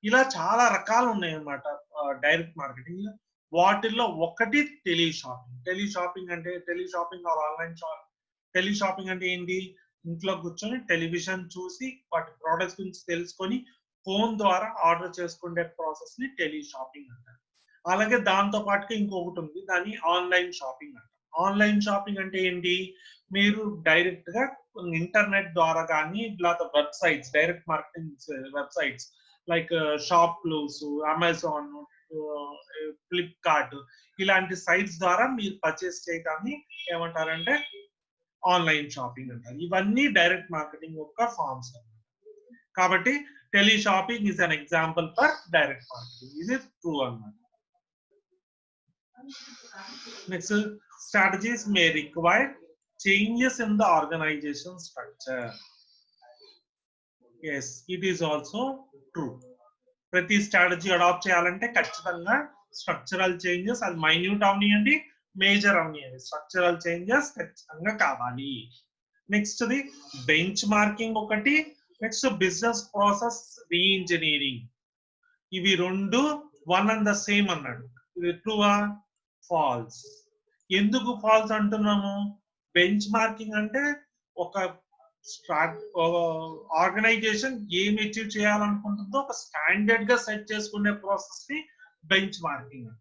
ఇలా చాలా రకాలు ఉన్నాయి అన్నమాట డైరెక్ట్ మార్కెటింగ్. వాటిల్లో ఒకటి tele shopping. Tele shopping or online shopping. Tele shopping అంటే ఏంటి? ఇంట్లో కూర్చొని టెలివిజన్ చూసి వాటి ప్రోడక్ట్స్ గురించి తెలుసుకొని ఫోన్ ద్వారా ఆర్డర్ చేసుకునే ప్రాసెస్ ని టెలి షాపింగ్ అంటారు. అలాగే దాంతో పాటుగా ఇంకొకటి ఉంది, దాన్ని ఆన్లైన్ షాపింగ్ అంటారు. ఆన్లైన్ షాపింగ్ అంటే ఏంటి? మీరు డైరెక్ట్ గా ఇంటర్నెట్ ద్వారా కానీ లేకపోతే websites, direct marketing websites like shop clues, Amazon, Flipkart ఇలాంటి సైట్స్ ద్వారా మీరు పర్చేస్ చేయడాన్ని ఏమంటారంటే ఆన్లైన్ షాపింగ్ అంటారు. ఇవన్నీ డైరెక్ట్ మార్కెటింగ్ యొక్క ఫార్మ్స్ అన్నమాట. కాబట్టి tele shopping is an example for direct marketing. ఇది ట్రూ అన్నమాట. Next, strategies may require changes in the organization structure. Yes, it is also true. ప్రతి స్ట్రాటజీ అడాప్ట్ చేయాలంటే ఖచ్చితంగా స్ట్రక్చరల్ చేంజెస్, అది మైన్యూట్ అవనియండి, మేజర్ అవనియండి, స్ట్రక్చరల్ చేంజెస్ ఖచ్చితంగా కావాలి. Next the bench marking ఒకటి, next business process re-engineering. ఇవి రెండు వన్ అండ్ ద సేమ్ అన్నాడు. ఇది ట్రూవా ఫాల్స్? ఎందుకు ఫాల్స్ అంటున్నాము? బెంచ్ మార్కింగ్ అంటే ఒక ఆర్గనైజేషన్ ఏం అచీవ్ చేయాలనుకుంటుందో ఒక స్టాండర్డ్ గా సెట్ చేసుకునే ప్రాసెస్ ని bench marking.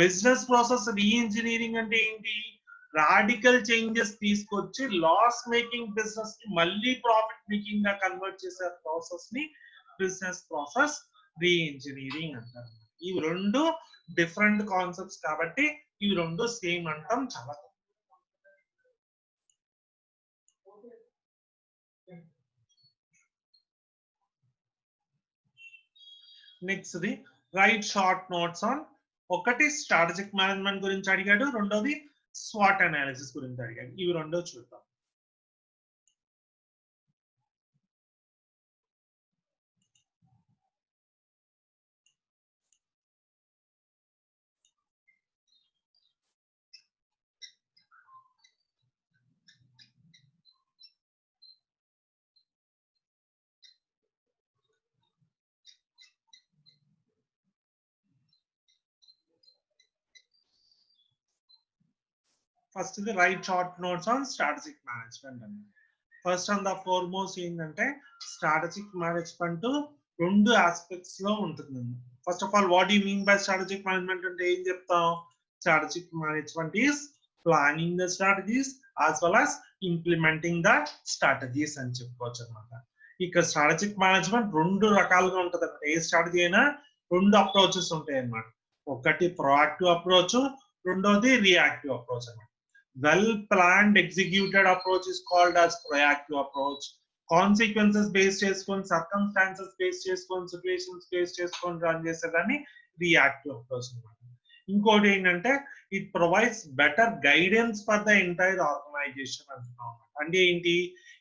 Business process re-engineering అంటే ఏంటి? రాడికల్ చేంజెస్ తీసుకొచ్చి లాస్ మేకింగ్ బిజినెస్ ని మళ్ళీ ప్రాఫిట్ మేకింగ్ గా కన్వర్ట్ చేసే ప్రాసెస్ ని బిజినెస్ ప్రాసెస్ రీఇంజనీరింగ్ అంటారు. ఇవి రెండు డిఫరెంట్ కాన్సెప్ట్స్ కాబట్టి ఇవి రెండు సేమ్ అంటాం చాలా. Next the right short notes on. ఒకటి స్ట్రాటజిక్ మేనేజ్మెంట్ గురించి అడిగాడు, రెండోది స్వాట్ అనాలిసిస్ గురించి అడిగాడు. ఇవి రెండో చూద్దాం. First the right short notes on strategic management అని. ఫస్ట్ అండ్ ద ఫార్మోస్ట్ ఏంటంటే స్ట్రాటజిక్ మేనేజ్మెంట్ రెండు ఆస్పెక్ట్స్ లో ఉంటుంది. First of all, what you mean by strategic management అంటే ఏం చెప్తాం? Strategic management is planning the strategies as well as implementing the strategies అని చెప్పుకోవచ్చు అనమాట. ఇక స్ట్రాటజిక్ మేనేజ్మెంట్ రెండు రకాలుగా ఉంటుంది అనమాట. ఏ స్ట్రాటజీ అయినా రెండు అప్రోచెస్ ఉంటాయి అన్నమాట. ఒకటి ప్రొయాక్టివ్ అప్రోచ్, రెండోది రియాక్టివ్ అప్రోచ్ అన్నమాట. Well planned executed approach is called as proactive approach. Consequences based చేసుకొని, circumstances based చేసుకొని, situations based చేసుకొని రన్ చేసేదాన్ని రియాక్టివ్ అప్రోచ్ అన్నమాట. ఇంకోటి ఏంటంటే it provides better guidance for the entire organization అంటున్నాం. అంటే ఏంటి?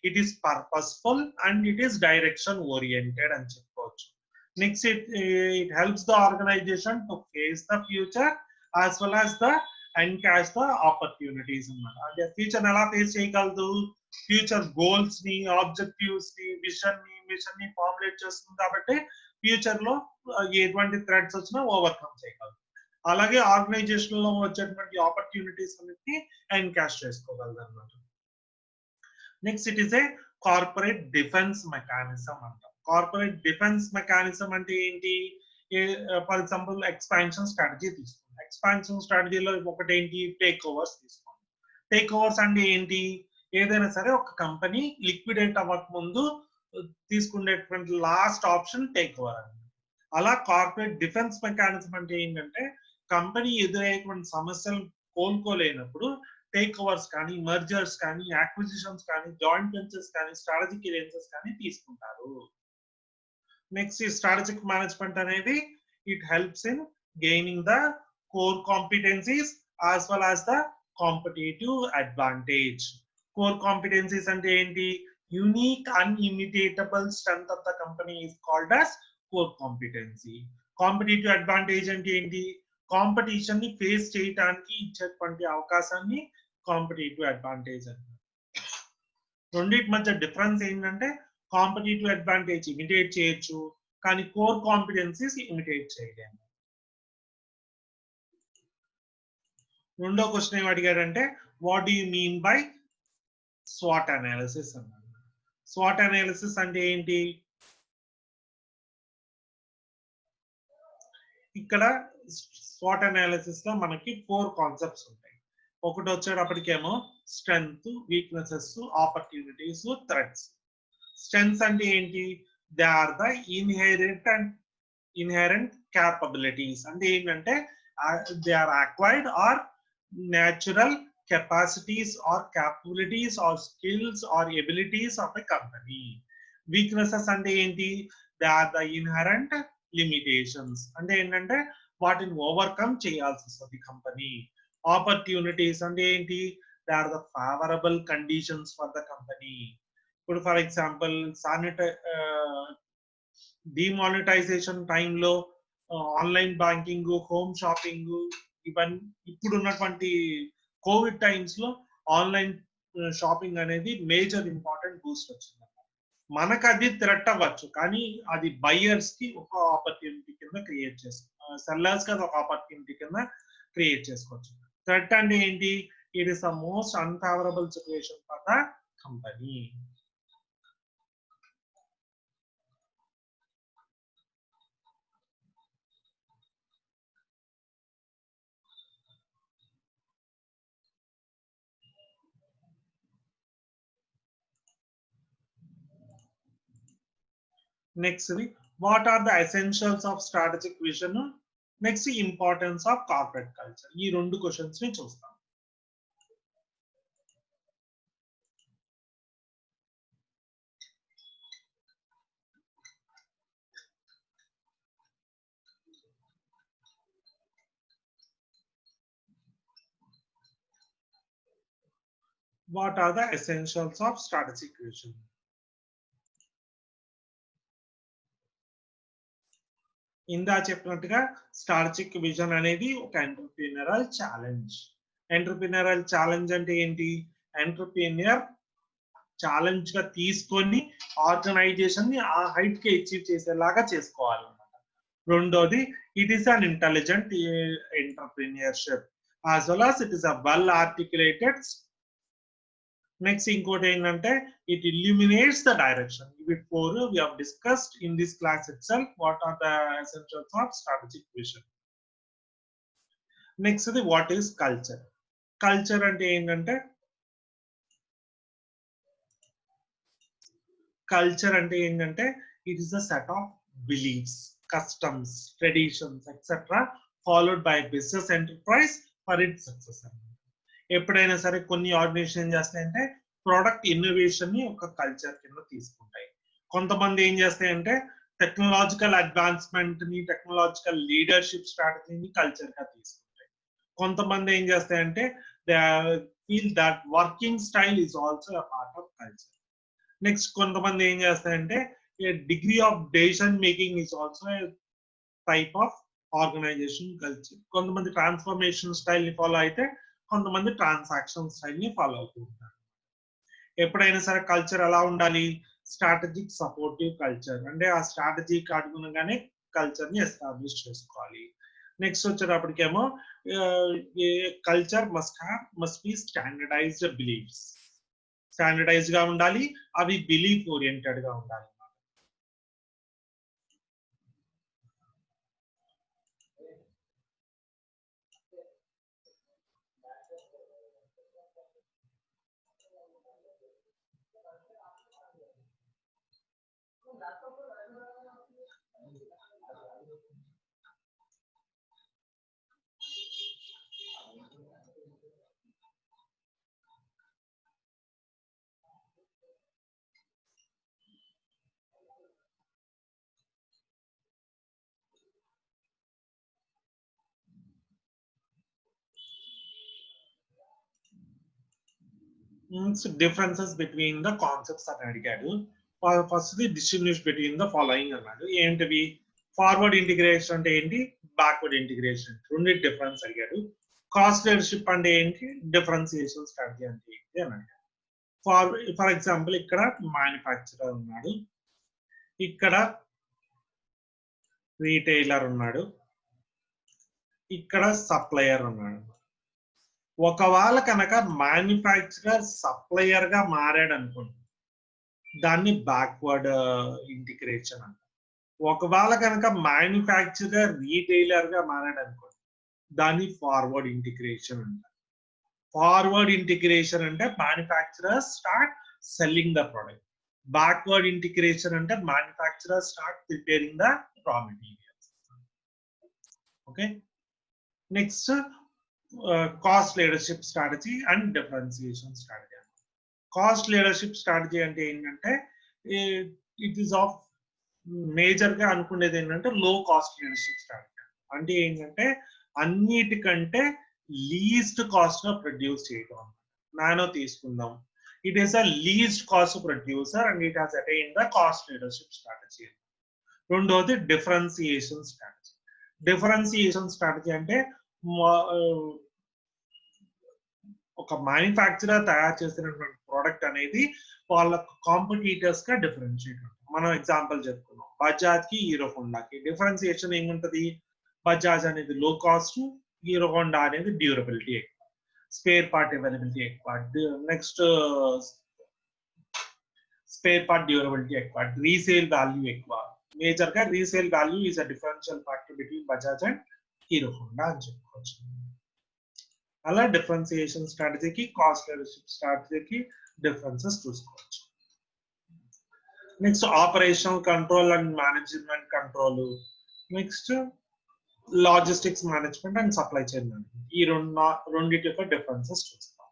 It is purposeful and it is direction oriented అని చెప్పుకోవచ్చు. Next, it helps the organization to face the future as well as the and catch the opportunities అన్నమాట. అంటే future ఎలా face చేయగలదు? Future goals ని, ఆబ్జెక్టివ్స్ ని, విజన్ ని formulate చేస్తుంది కాబట్టి ఫ్యూచర్ లో ఎటువంటి థ్రెట్స్ వచ్చినా ఓవర్కమ్ చేయగలదు. అలాగే ఆర్గనైజేషన్ లో వచ్చేటువంటి ఆపర్చునిటీస్ అన్నిటిని ఎన్కాష్ చేసుకోగలదు అన్నమాట. Next, it is a corporate defence mechanism అంటాం. కార్పొరేట్ డిఫెన్స్ మెకానిజం అంటే ఏంటి? ఫర్ ఎగ్జాంపుల్ ఎక్స్పాన్షన్ స్ట్రాటజీ తీసుకోండి. ఎక్స్పాన్షన్ స్ట్రాటజీలో ఒకటి ఏంటి? టేక్ ఓవర్స్ తీసుకోండి. టేక్ ఓవర్స్ అంటే ఏంటి? ఏదైనా సరే ఒక కంపెనీ లిక్విడేట్ అవ్వక ముందు తీసుకునేటువంటి లాస్ట్ ఆప్షన్ టేక్ ఓవర్ అని. అలా కార్పొరేట్ డిఫెన్స్ మెకానిజం అంటే ఏంటంటే కంపెనీ ఎదురయ్యేటువంటి సమస్యలు కోలుకోలేనప్పుడు టేక్ ఓవర్స్ కానీ, మర్జర్స్ కానీ, యాక్విజిషన్స్ కానీ, జాయింట్ వెంచర్స్ కానీ, స్ట్రాటజిక్ అలయన్సెస్ కానీ తీసుకుంటారు. నెక్స్ట్, ఈ స్ట్రాటజిక్ మేనేజ్మెంట్ అనేది it helps in gaining the core competencies as well as the competitive advantage. Core competencies అంటే ఏంటి? Unique unimitable strength of the company is called as core competency. Competitive advantage అంటే ఏంటి? Competition ని face చేయడానికి ఇచ్చేటువంటి అవకాశాన్ని competitive advantage అంటారు. రెండింటి మధ్య డిఫరెన్స్ ఏంటంటే కాంపిటేటివ్ అడ్వాంటేజ్ ఇమిటేట్ చేయొచ్చు, కానీ కోర్ కాంపిటెన్సీస్ ఇమిటేట్ చేయలేము. రెండో క్వశ్చన్ ఏం అడిగాడంటే what do you mean by స్వాట్ అనాలిసిస్ అన్నాడు. స్వాట్ అనాలిసిస్ అంటే ఏంటి? ఇక్కడ స్వాట్ అనాలిసిస్ లో మనకి 4 కాన్సెప్ట్స్ ఉంటాయి. ఒకటి వచ్చేటప్పటికేమో strength, weaknesses, opportunities, threats. Strengths అంటే ఏంటి? They are the inherent capabilities. అంటే ఏంటంటే they are acquired or natural capacities or capabilities or skills or abilities of a company. Weaknesses అంటే ఏంటి? They are the inherent limitations. అంటే ఏంటంటే వాటిని overcome చేయాల్సి వస్తుంది కంపెనీ. ఆపర్చునిటీస్ అంటే ఏంటి? They are the favourable conditions for the company. ఇప్పుడు ఫర్ ఎగ్జాంపుల్ డిమానిటైజేషన్ టైంలో ఆన్లైన్ బ్యాంకింగ్, హోమ్ షాపింగ్, ఇవన్నీ ఇప్పుడు ఉన్నటువంటి కోవిడ్ టైమ్స్ లో ఆన్లైన్ షాపింగ్ అనేది మేజర్ ఇంపార్టెంట్ బూస్ట్ వచ్చింది. మనకు అది థ్రెట్ అవ్వచ్చు, కానీ అది బయ్యర్స్ కి ఒక ఆపర్చునిటీ కింద క్రియేట్ చేసుకో, సెల్లర్స్ కి అది ఒక ఆపర్చునిటీ కింద క్రియేట్ చేసుకోవచ్చు. థ్రెట్ అంటే ఏంటి? It is the most unfavourable situation for the company. Next, what are the essentials of strategic vision? Next, importance of corporate culture. ఈ రెండు క్వశ్చన్స్ ని చూస్తాం. What are the essentials of strategic vision? ఇందా చెప్పినట్టుగా strategic vision అనేది ఒక entrepreneurial challenge. Entrepreneurial challenge అంటే ఏంటి? ఎంటర్‌ప్రెన్యూర్ ఛాలెంజ్ గా తీసుకొని ఆర్గనైజేషన్ ని ఆ హైట్ కి అచీవ్ చేసేలాగా చేసుకోవాలన్నమాట. రెండోది, it is an intelligent entrepreneurship as well as it is a well articulated. Next ఇంకోటి ఏంటంటే ఇట్ ఇల్యూమినేట్స్ ద డైరెక్షన్. ఇవి four we have discussed in this class itself. What are the essentials of strategic vision. Next, what is culture? Culture అంటే ఏంటంటే it is the set of beliefs, customs, traditions etcetera followed by business enterprise for its success. ఎప్పుడైనా సరే కొన్ని organisation ఏం చేస్తాయంటే product innovation ని ఒక culture కింద తీసుకుంటాయి. కొంతమంది ఏం చేస్తాయంటే టెక్నాలజికల్ అడ్వాన్స్మెంట్ ని, టెక్నాలజికల్ లీడర్షిప్ స్ట్రాటజీని కల్చర్ గా తీసుకుంటాయి. కొంతమంది ఏం చేస్తాయంటే they feel that working style is also a part of culture. Next, కొంతమంది ఏం చేస్తాయంటే degree of decision making is also type of organization culture. కొంతమంది ట్రాన్స్ఫర్మేషన్ స్టైల్ ని ఫాలో అయితే, కొంతమంది ట్రాన్సాక్షన్ స్టైల్ ని ఫాలో అవుతూ ఉంటారు. ఎప్పుడైనా సరే కల్చర్ ఎలా ఉండాలి? Strategic supportive culture. అంటే ఆ స్ట్రాటజీకి అనుగుణంగానే కల్చర్ ని ఎస్టాబ్లిష్ చేసుకోవాలి. నెక్స్ట్ వచ్చేటప్పటికేమో culture must be standardized beliefs. Standardize గా ఉండాలి, అవి బిలీఫ్ ఓరియంటెడ్ గా ఉండాలి. డిఫరెన్సెస్ బిట్వీన్ ద కాన్సెప్ట్స్ అని అడిగాడు. First the distinguish between the following అన్నాడు. ఏంటివి? ఫార్వర్డ్ ఇంటిగ్రేషన్ అంటే ఏంటి? Backward integration. రెండు డిఫరెన్స్ అడిగాడు. కాస్ట్ లీడర్షిప్ అంటే ఏంటి? డిఫరెన్సియేషన్ స్ట్రాటజీ అంటే ఏంటి అని అడిగాడు. ఫర్ ఎగ్జాంపుల్ ఇక్కడ మ్యానుఫ్యాక్చరర్ ఉన్నాడు, ఇక్కడ రీటైలర్ ఉన్నాడు, ఇక్కడ సప్లయర్ ఉన్నాడు. ఒకవేళ కనుక మ్యానుఫ్యాక్చరర్ సప్లయర్ గా మారాడు అనుకోండి, దాన్ని బ్యాక్వర్డ్ ఇంటిగ్రేషన్ అంట. ఒకవేళ కనుక మ్యానుఫ్యాక్చరర్ రీటైలర్ గా మారాడు అనుకోండి, దాన్ని ఫార్వర్డ్ ఇంటిగ్రేషన్ అంట. ఫార్వర్డ్ ఇంటిగ్రేషన్ అంటే manufacturer start selling the product. Backward integration అంటే manufacturers start preparing the raw materials. Okay. Next, cost leadership strategy and differentiation strategy. Cost leadership strategy అంటే ఏంటంటే ఇట్ ఈస్ ఆఫ్ మేజర్ గా అనుకునేది ఏంటంటే లో cost leadership strategy. అంటే ఏంటంటే అన్నిటికంటే లీస్ట్ కాస్ట్ గా ప్రొడ్యూస్ చేయడం. నానో తీసుకుందాం, it is a least cost producer and it has attained the cost leadership strategy. రెండోది డిఫరెన్సియేషన్ స్ట్రాటజీ. డిఫరెన్సియేషన్ స్ట్రాటజీ అంటే ఒక మ్యానుఫ్యాక్చరర్ తయారు చేసినటువంటి ప్రోడక్ట్ అనేది వాళ్ళ కాంపిటీటర్స్ గా డిఫరెన్షియేట్ ఉంటుంది. మనం ఎగ్జాంపుల్ చెప్పుకున్నాం, బజాజ్ కి హీరో హోండాకి డిఫరెన్సియేషన్ ఏముంటది? బజాజ్ అనేది లో కాస్ట్, హీరో హోండా అనేది డ్యూరబిలిటీ ఎక్కువ, స్పేర్ పార్ట్ అవైలబిలిటీ ఎక్కువ, నెక్స్ట్ స్పేర్ పార్ట్ డ్యూరబిలిటీ ఎక్కువ, రీసేల్ వాల్యూ ఎక్కువ. మేజర్ గా resale value is a differential factor between Bajaj and hero Honda అని చెప్పుకోవచ్చు. అలా డిఫరెన్సియేషన్ స్ట్రాటజీకి కాస్ట్ లీడర్షిప్ స్ట్రాటజీకి డిఫరెన్సెస్ చూసుకోవచ్చు. Next operational control and management control, next logistics management and supply chain management. ఈ రెండింటి యొక్క డిఫరెన్సెస్ చూస్తాం.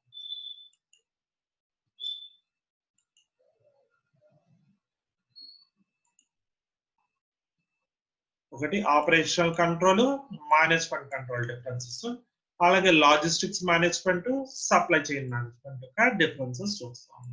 ఒకటి operational control, management control differences, అలాగే logistics management, supply chain management యొక్క డిఫరెన్సెస్ చూస్తాం.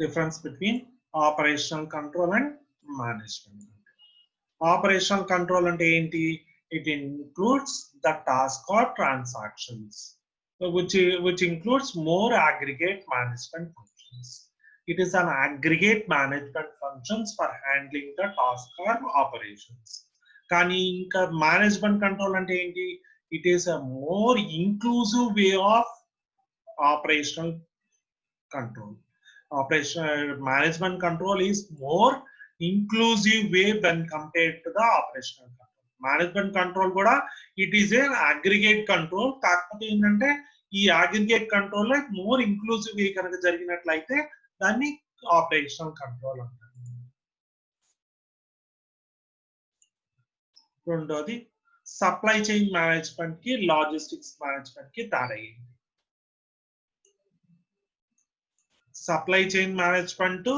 Difference between operational control and management. Operational control అంటే ఏంటి? It includes the task or transactions, which includes more aggregate management functions. It is an aggregate management functions for handling the task or operations. కానీ ఇంకా management control అంటే ఏంటి? It is a more inclusive way of operational control. Operational management control is more inclusive way when compared to the operational control. Management control కూడా it is an aggregate control. కాకపోతే ఏంటంటే ఈ aggregate control లో more inclusive way కనుక జరిగినట్లయితే దాన్ని operational control అంటారు. రెండోది supply chain management కి లాజిస్టిక్స్ మేనేజ్మెంట్ కి తేడా. Supply chain management,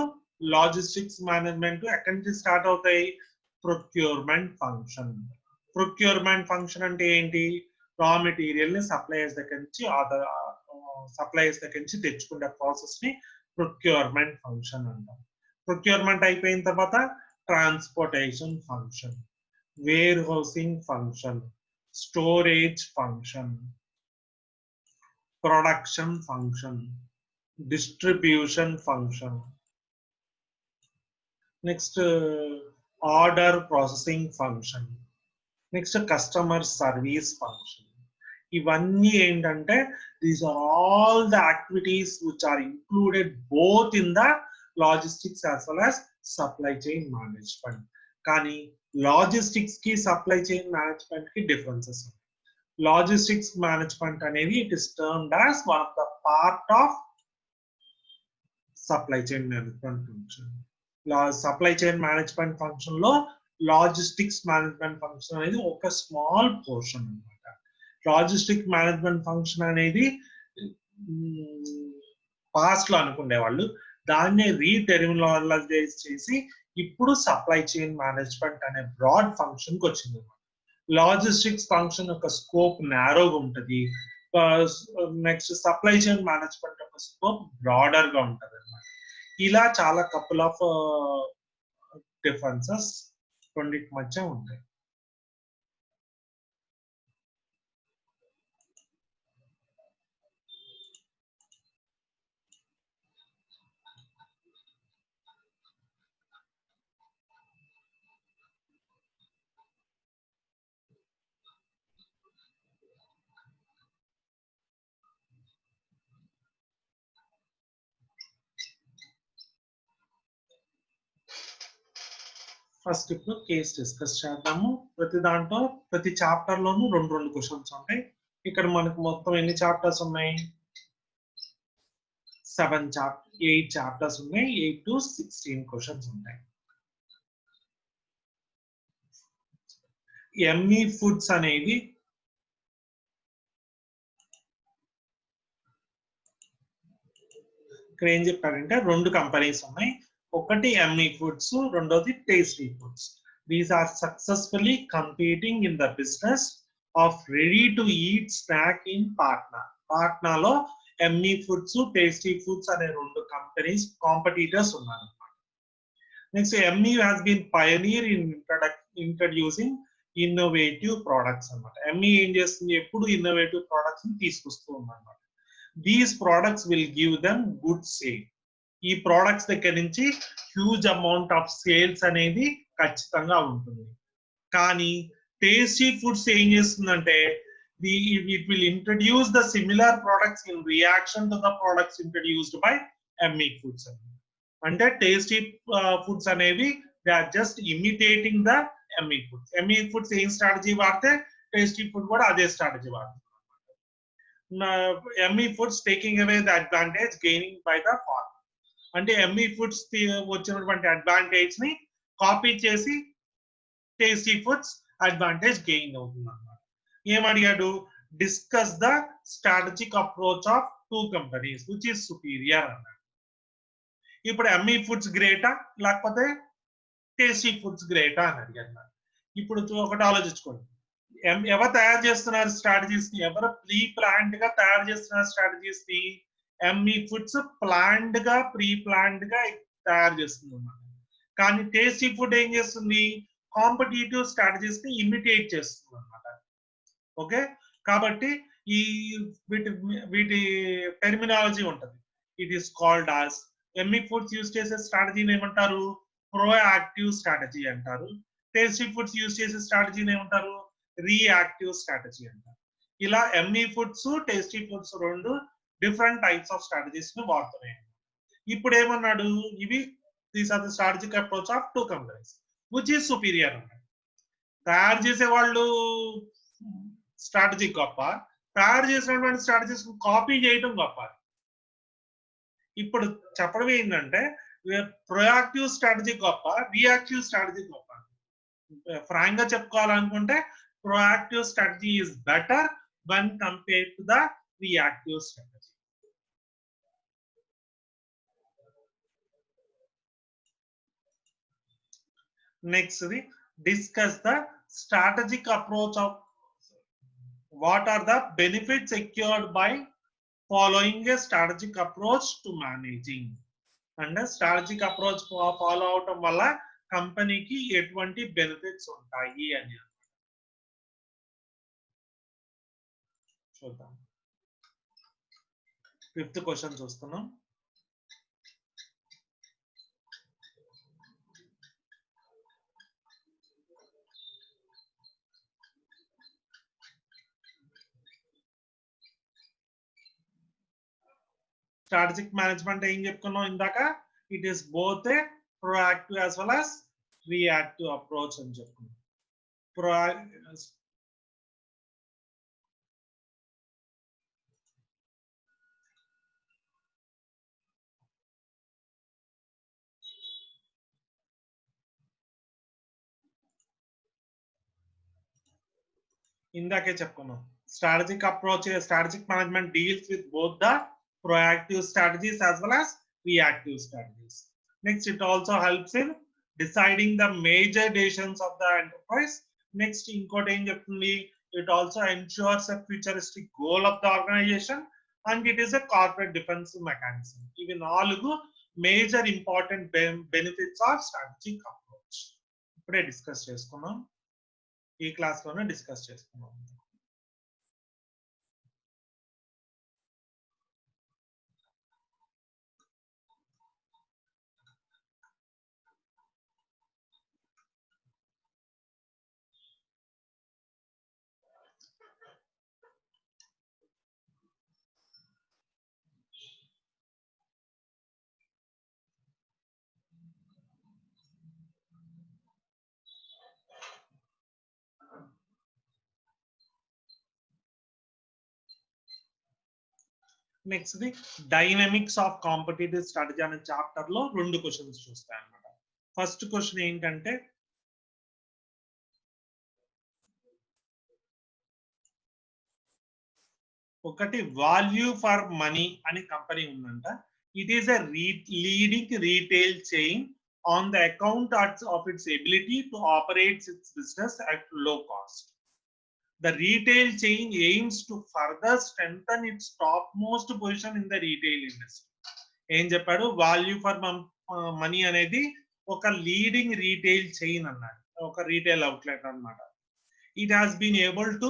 logistics management ఎక్కడి నుంచి స్టార్ట్ అవుతాయి? Procurement function. ప్రొక్యూర్మెంట్ ఫంక్షన్ అంటే ఏంటి? రా మెటీరియల్ ని సప్లయర్స్ దగ్గర నుంచి తెచ్చుకునే ప్రాసెస్ ని ప్రొక్యూర్మెంట్ ఫంక్షన్ అంటాం. ప్రొక్యూర్మెంట్ అయిపోయిన తర్వాత transportation function, warehousing function, storage function, production function, distribution function, next order processing function, next customer service function. ఇవన్నీ ఏంటంటే these are all the activities which are included both in the logistics as well as supply chain management. కానీ logistics కి supply chain management కి differences ఉన్నాయి. Logistics management అనేది it is termed as one of the part of supply chain management function. Supply chain management function లో logistics management function అనేది ఒక small portion అన్నమాట. Logistic management function అనేది past లో అనుకునేవాళ్ళు, దాన్నే రీటెర్మినాలైజ్ చేసి ఇప్పుడు సప్లై చైన్ మేనేజ్మెంట్ అనే బ్రాడ్ ఫంక్షన్ కి వచ్చింది. లాజిస్టిక్స్ ఫంక్షన్ యొక్క స్కోప్ నారోగా ఉంటుంది, నెక్స్ట్ సప్లై చైన్ మేనేజ్మెంట్ యొక్క స్కోప్ బ్రాడర్ గా ఉంటుంది అన్నమాట. ఇలా చాలా కపుల్ ఆఫ్ డిఫరెన్సెస్ రెండింటి మధ్య ఉంటాయి. ఫస్ట్ ఇప్పుడు కేస్ డిస్కస్ చేద్దాము. ప్రతి దాంట్లో ప్రతి చాప్టర్ లోను రెండు రెండు క్వశ్చన్స్ ఉంటాయి. ఇక్కడ మనకు మొత్తం ఎన్ని చాప్టర్స్ ఉన్నాయి? 8 చాప్టర్స్ ఉన్నాయి. 8 to 16 క్వశ్చన్స్ ఉంటాయి. ఎంఈ ఫుడ్స్ అనేది ఇక్కడ ఏం చెప్పారంటే రెండు కంపెనీస్ ఉన్నాయి. ఒకటి ఎంఈ ఫుడ్స్, రెండోది tasty foods. These are successfully competing in the business of ready to eat snack in Patna. పాట్నాలో ఎంఈ ఫుడ్స్, టేస్టీ ఫుడ్స్ అనే రెండు కంపెనీస్ కాంపిటీటర్స్ ఉన్నారు. Next ME has been pioneer in introducing innovative products అన్నమాట. ME ఏం చేస్తుంది? ఎప్పుడు innovative products తీసుకొస్తూ ఉందన్నమాట. These products will give them good sale. ఈ ప్రొడక్ట్స్ దగ్గర నుంచి హ్యూజ్ అమౌంట్ ఆఫ్ సేల్స్ అనేది ఖచ్చితంగా ఉంటుంది. కానీ టేస్టీ ఫుడ్స్ ఏం చేస్తుందంటే it will introduce the similar products in reaction to the products introduced by ME foods. అంటే టేస్టీ ఫుడ్స్ అనేవి they are just imitating the ME foods. ME foods ఏం strategy వాడితే టేస్టీ ఫుడ్ కూడా అదే strategy వాడుతుంది. ME foods taking away the advantage gaining by the former. అంటే ME foods వచ్చినటువంటి advantage ని కాపీ చేసి టేస్టీ ఫుడ్స్ అడ్వాంటేజ్ గెయిన్ అవుతుంది అన్నమాట. ఏమడిగాడు? Discuss the strategic approach of two companies which is superior అన్నాడు. ఇప్పుడు ఎంఈ ఫుడ్స్ గ్రేటా లేకపోతే టేస్టీ ఫుడ్స్ గ్రేటా అని అడిగారు. ఇప్పుడు ఒకటి ఆలోచించుకోండి. ఎవరు తయారు చేస్తున్నారు స్ట్రాటజీస్ ని? ఎవరు ప్రీ ప్లాన్డ్ గా తయారు చేస్తున్నారు స్ట్రాటజీస్ ని? ఎంఈ ఫుడ్స్ ప్లాన్డ్ గా, ప్రీ ప్లాన్డ్ గా తయారు చేస్తుంది అన్నమాట. కానీ టేస్టీ ఫుడ్ ఏం చేస్తుంది? కాంపిటీటివ్ స్ట్రాటజీస్ ని ఇమిటేట్ చేస్తుంది అన్నమాట. ఓకే, కాబట్టి ఈ వీటి టెర్మినాలజీ ఉంటది. It is called as M E foods use చేసే స్ట్రాటజీని ఏమంటారు? ప్రోయాక్టివ్ స్ట్రాటజీ అంటారు. టేస్టీ ఫుడ్స్ యూజ్ చేసే స్ట్రాటజీని ఏమంటారు? రియాక్టివ్ స్ట్రాటజీ అంటారు. ఇలా ఎంఈ ఫుడ్స్, టేస్టీ ఫుడ్స్ రెండు డిఫరెంట్ టైప్స్ ఆఫ్ స్ట్రాటజీస్ ని వాడుతున్నాయి. ఇప్పుడు ఏమన్నాడు? ఇవి these are the strategic approach of two companies which is superior అన్నాడు. తయారు చేసే వాళ్ళు స్ట్రాటజీ గొప్ప, తయారు చేసినటువంటి స్ట్రాటజీస్ కాపీ చేయడం గొప్ప. ఇప్పుడు చెప్పడం ఏంటంటే ప్రొయాక్టివ్ స్ట్రాటజీ గొప్ప, రియాక్టివ్ స్ట్రాటజీ గొప్ప. ఫ్రాంక్ గా చెప్పుకోవాలనుకుంటే proactive strategy is better when compared to the reactive strategy. Next, discuss the strategic approach of what are the benefits secured by following a strategic approach to managing. And strategic approach follow అవటం వల్ల కంపెనీకి ఎటువంటి benefits ఉంటాయి అని చూద్దాం. 5th question చూస్తున్నాం. Strategic management ఏం చెప్పుకున్నాం ఇందాక? It is both A proactive as well as reactive approach అని చెప్పుకున్నాం. ఇందాకే చెప్పుకున్నాం. Strategic approach, strategic management deals with both the proactive strategies as well as reactive strategies. Next, it also helps in deciding the major decisions of the enterprise. Next, ఇంకోటి ఏం చెప్తుంది? It also ensures a futuristic goal of the organization and it is a corporate defense mechanism. ఇవి 4 major important benefits of strategic approach. ఇప్పుడే discuss చేసుకున్నాం, ఈ class లోనే discuss చేసుకున్నాం. Next the dynamics of competitive strategy అనే chapter లో 2 questions చూస్తాయి అన్నమాట. ఫస్ట్ క్వశ్చన్ ఏంటంటే ఒకటి వాల్యూ ఫర్ మనీ అనే కంపెనీ ఉందంట. It is a leading retail chain on the account of it's ability to operate it's business at లో cost. The retail chain aims to further strengthen its topmost position in the retail industry. ఏం చెప్పాడు, value for money అనేది ఒక leading retail chain అన్నాడు, ఒక retail outlet అన్నమాట. It has been able to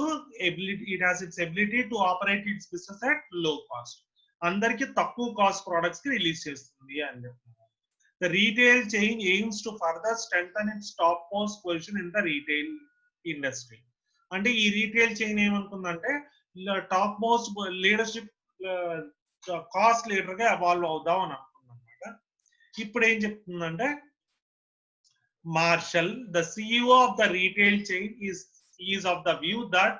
it has its ability to operate its business at low cost. అందరికి తక్కువ cost products కి రిలీజ్ చేస్తుంది అని చెప్తున్నారు. The retail chain aims to further strengthen its topmost position in the retail industry. అంటే ఈ retail chain ఏమనుకుందంటే top most leadership cost leader గా ఎవాల్వ్ అవుదాం అని అనుకుందన్నమాట. ఇప్పుడు ఏం చెప్తుందంటే Marshall, the CEO of the retail chain is of the view that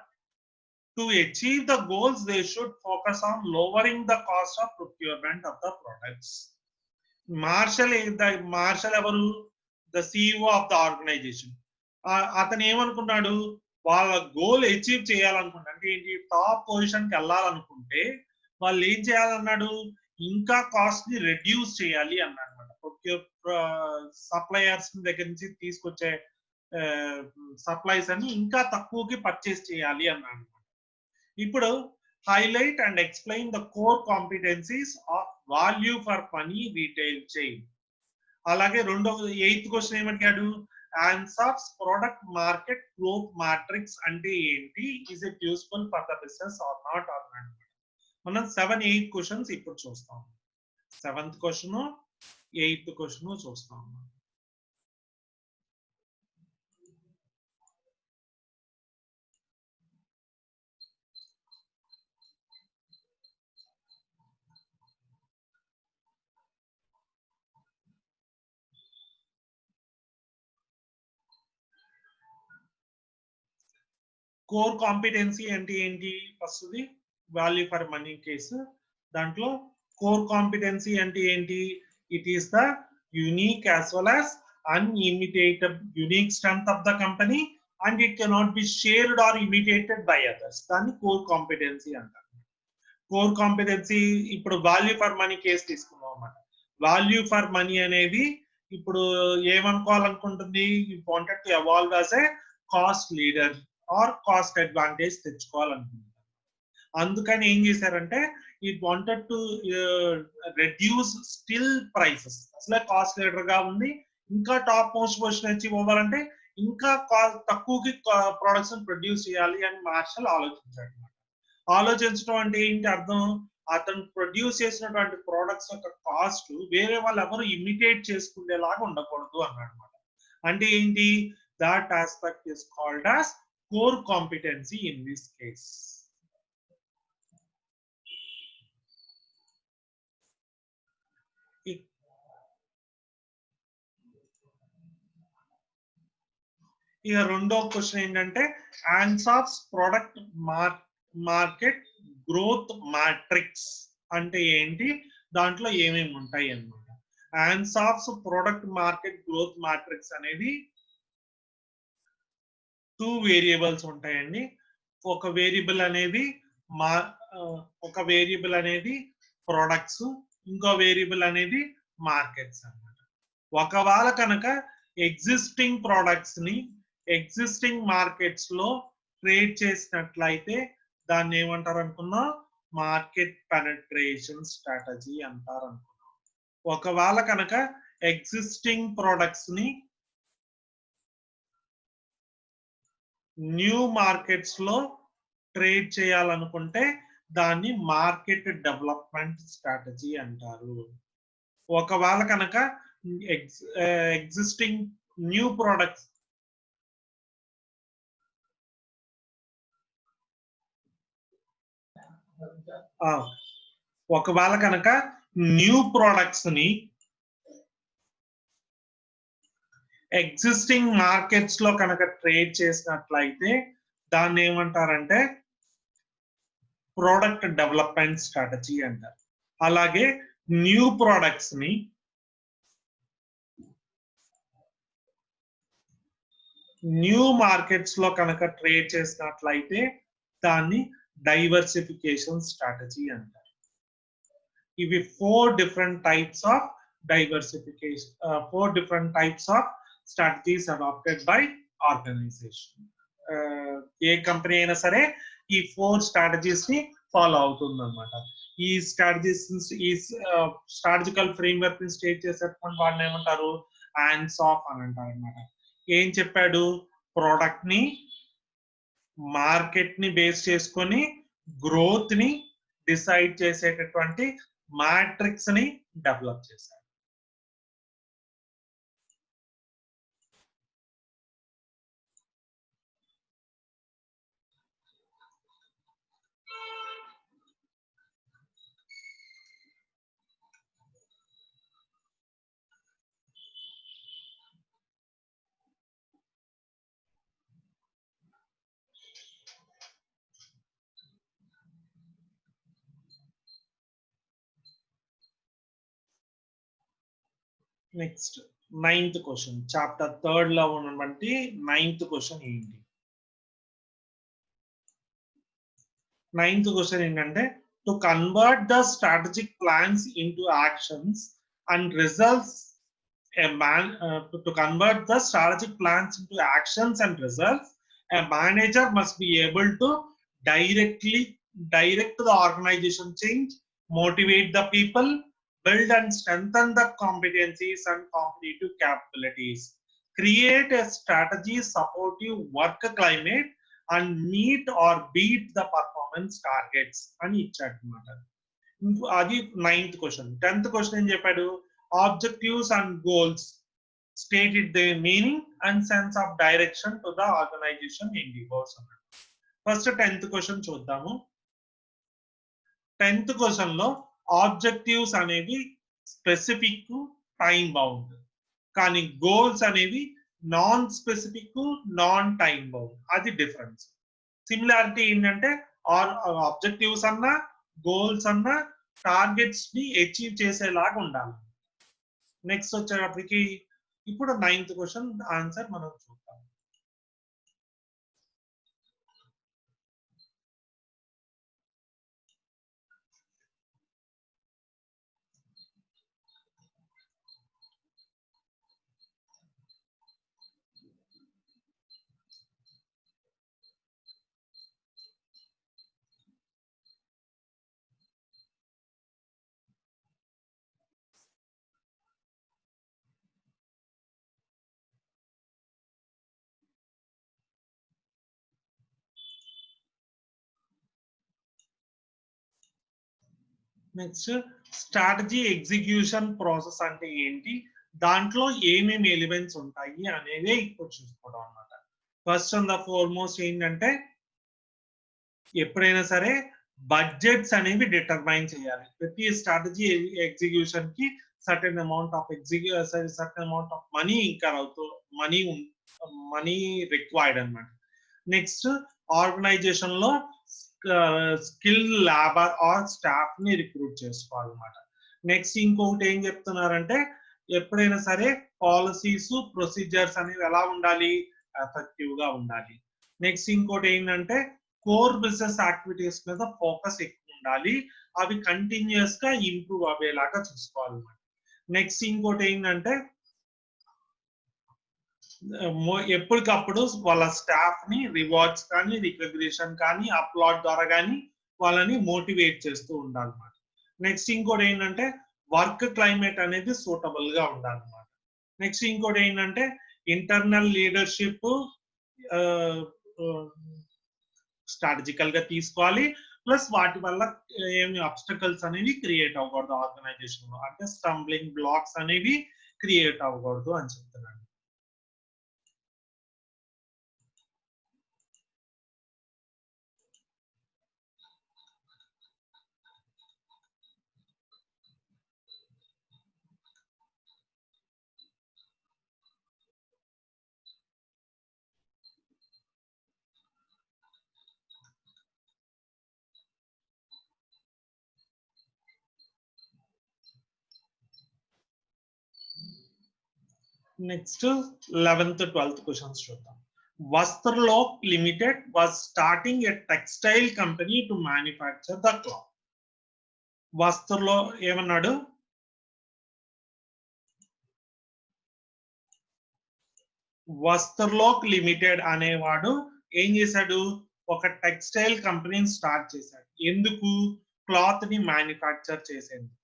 to achieve the goals they should focus on lowering the cost of procurement of the products. Marshall ఎవరు, the CEO of the organisation. అతను ఏమనుకున్నాడు, వాళ్ళ goal achieve చేయాలనుకుంటే అంటే ఏంటి, top position కి వెళ్ళాలనుకుంటే వాళ్ళు ఏం చేయాలన్నాడు, ఇంకా కాస్ట్ ని రెడ్యూస్ చేయాలి అన్నాడు అనమాట. సప్లయర్స్ దగ్గర నుంచి తీసుకొచ్చే సప్లైస్ అని ఇంకా తక్కువకి పర్చేస్ చేయాలి అన్నాడు. ఇప్పుడు highlight and explain the core competencies of value for money retail chain. అలాగే 8th క్వశ్చన్ ఏమడిగాడు, ANSOF's product market growth matrix అంటే ఏంటి, is it useful for the business or not అన్నాడు. మనం 7, 8 క్వశ్చన్స్ ఇప్పుడు చూస్తాం. 7th క్వశ్చన్ 8th క్వశ్చన్ చూస్తాం. Core competency అంటే ఏంటి, వస్తుంది వాల్యూ ఫర్ మనీ కేసు. దాంట్లో కోర్ కాంపిటెన్సీ అంటే ఏంటి, it is the unique as well as unimitatable unique strength of the company and it cannot be shared or imitated by others. దాన్ని core competency అంటారు. Core competency ఇప్పుడు value for money case తీసుకున్నాం అన్నమాట. Value for money అనేది ఇప్పుడు ఏమనుకోవాలనుకుంటుంది, you wanted to evolve as a cost leader or cost advantage తెచ్చుకోవాలనుకుంటున్నారు. అందుకని ఏం చేశారంటే it wanted to reduce still prices. అసలే కాస్ట్ లీడర్ గా ఉంది, ఇంకా టాప్ మోస్ట్ పొజిషన్ అచీవ్ అవ్వాలంటే ఇంకా తక్కువకి ప్రొడక్ట్స్ ప్రొడ్యూస్ చేయాలి అని మార్షల్ ఆలోచించాడు. ఆలోచించడం అంటే ఏంటి అర్థం, అతను ప్రొడ్యూస్ చేసినటువంటి ప్రొడక్ట్స్ యొక్క కాస్ట్ వేరే వాళ్ళు ఎవరు ఇమిటేట్ చేసుకునేలాగా ఉండకూడదు అన్నాడు అనమాట. అంటే ఏంటి, that aspect is called as core competency in this case. ఇక రెండో క్వశ్చన్ ఏంటంటే ANSOF's product market growth matrix అంటే ఏంటి, దాంట్లో ఏమేమి ఉంటాయి అన్నమాట. ANSOF's product market growth matrix అనేది 2 వేరియబుల్స్ ఉంటాయండి. ఒక వేరియబుల్ అనేది ప్రొడక్ట్స్, ఇంకో వేరియబుల్ అనేది మార్కెట్స్ అన్నమాట. ఒకవేళ కనుక ఎగ్జిస్టింగ్ ప్రొడక్ట్స్ ని ఎగ్జిస్టింగ్ మార్కెట్స్ లో ట్రేడ్ చేసినట్లయితే దాన్ని ఏమంటారు అనుకున్నాం, మార్కెట్ పెనట్రేషన్ స్ట్రాటజీ అంటారు అనుకున్నాం. ఒకవేళ కనుక ఎగ్జిస్టింగ్ ప్రొడక్ట్స్ ని న్యూ మార్కెట్స్ లో ట్రేడ్ చేయాలనుకుంటే దాన్ని మార్కెట్ డెవలప్మెంట్ స్ట్రాటజీ అంటారు. ఒకవేళ కనుక ఎగ్జిస్టింగ్ న్యూ ప్రొడక్ట్స్ ఒకవేళ కనుక న్యూ ప్రొడక్ట్స్ ని ఎగ్జిస్టింగ్ మార్కెట్స్ లో కనుక ట్రేడ్ చేసినట్లయితే దాన్ని ఏమంటారంటే ప్రోడక్ట్ డెవలప్మెంట్ స్ట్రాటజీ అంటారు. అలాగే న్యూ ప్రోడక్ట్స్ ని న్యూ మార్కెట్స్ లో కనుక ట్రేడ్ చేసినట్లయితే దాన్ని డైవర్సిఫికేషన్ స్ట్రాటజీ అంటారు. ఇవి 4 different types of strategies adopted by organization. A company అయినా సరే ఈ 4 స్ట్రాటజీస్ ని ఫాలో అవుతుంది అనమాట. ఈ స్ట్రాటజీస్ ఈ స్ట్రాటజికల్ ఫ్రేమ్వర్క్ ని స్టేట్ చేసేటువంటి వాడిని ఏమంటారు, హ్యాండ్స్ ఆఫ్ అని అంటారు అనమాట. ఏం చెప్పాడు, ప్రోడక్ట్ ని మార్కెట్ ని బేస్ చేసుకొని గ్రోత్ ని డిసైడ్ చేసేటటువంటి మ్యాట్రిక్స్ ని డెవలప్ చేశారు. నెక్స్ట్ 9th క్వశ్చన్, చాప్టర్ 3 లో ఉన్నటువంటి 9th క్వశ్చన్ ఏంటి? 9th క్వశ్చన్ ఏంటంటే, to convert the strategic plans into actions and results to convert the strategic plans into actions and results, a manager must be able to direct the organization change, motivate the people, build and strengthen the competencies and competitive capabilities, create a strategy supportive work climate, and meet or beat the performance targets అని ఇచ్చాడనమాట. అది 9th question. 10th question ఏం చెప్పాడు, objectives and goals stated their meaning and sense of direction to the organization endeavors. First 10th question చూద్దాము. 10th question లో objectives అనేవి specific, time bound, కానీ goals అనేవి non specific, non time bound. అది difference. Similarity ఏంటంటే objectives అన్నా goals అన్నా targets ని అచీవ్ చేసేలాగా ఉండాలి. నెక్స్ట్ వచ్చేటప్పటికి ఇప్పుడు 9th క్వశ్చన్ ఆన్సర్ మనం చూద్దాం. నెక్స్ట్ స్ట్రాటజీ ఎగ్జిక్యూషన్ ప్రాసెస్ అంటే ఏంటి, దాంట్లో ఏమేమి ఎలిమెంట్స్ ఉంటాయి అనేవి ఇప్పుడు చూసుకోవడం అన్నమాట. ఫస్ట్ అండ్ ద ఫార్మోస్ట్ ఏంటంటే, ఎప్పుడైనా సరే బడ్జెట్స్ అనేవి డిటర్మైన్ చేయాలి. ప్రతి స్ట్రాటజీ ఎగ్జిక్యూషన్ కి certain amount of money incur అవుతూ మనీ రిక్వైర్డ్ అన్నమాట. నెక్స్ట్ ఆర్గనైజేషన్ లో స్కిల్ లేబర్ ఆర్ స్టాఫ్ ని రిక్రూట్ చేసుకోవాలన్నమాట. నెక్స్ట్ ఇంకొకటి ఏం చెప్తున్నారంటే, ఎప్పుడైనా సరే పాలసీస్, ప్రొసీజర్స్ అనేవి ఎలా ఉండాలి, ఎఫెక్టివ్ గా ఉండాలి. నెక్స్ట్ ఇంకోటి ఏంటంటే, కోర్ బిజినెస్ యాక్టివిటీస్ మీద ఫోకస్ ఎక్కువ ఉండాలి, అవి కంటిన్యూస్ గా ఇంప్రూవ్ అయ్యేలాగా చూసుకోవాలన్నమాట. నెక్స్ట్ ఇంకోటి ఏంటంటే, ఎప్పటికప్పుడు వాళ్ళ స్టాఫ్ ని రివార్డ్స్ కానీ, రికగ్నిషన్ కానీ, అప్లాడ్ ద్వారా కానీ వాళ్ళని మోటివేట్ చేస్తూ ఉండాలన్నమాట. నెక్స్ట్ ఇంకోటి ఏంటంటే, వర్క్ క్లైమేట్ అనేది సూటబుల్ గా ఉండాలన్నమాట. నెక్స్ట్ ఇంకోటి ఏంటంటే, ఇంటర్నల్ లీడర్షిప్ స్ట్రాటజికల్ గా తీసుకోవాలి, ప్లస్ వాటి వల్ల ఏమి అబ్స్టకల్స్ అనేవి క్రియేట్ అవ్వకూడదు ఆర్గనైజేషన్ లో, అంటే స్టంబ్లింగ్ బ్లాక్స్ అనేవి క్రియేట్ అవ్వకూడదు అని చెప్తున్నాను. నెక్స్ట్ 11th 12th క్వశ్చన్స్ చూద్దాం. Vastralok limited was starting a textile company to manufacture the cloth. వస్త్రలో ఏమన్నాడు? వస్త్రలోక్ లిమిటెడ్ అనేవాడు ఏం చేశాడు? ఒక టెక్స్టైల్ కంపెనీని స్టార్ట్ చేశాడు. ఎందుకు? క్లాత్ ని మ్యానుఫ్యాక్చర్ చేసేందుకు.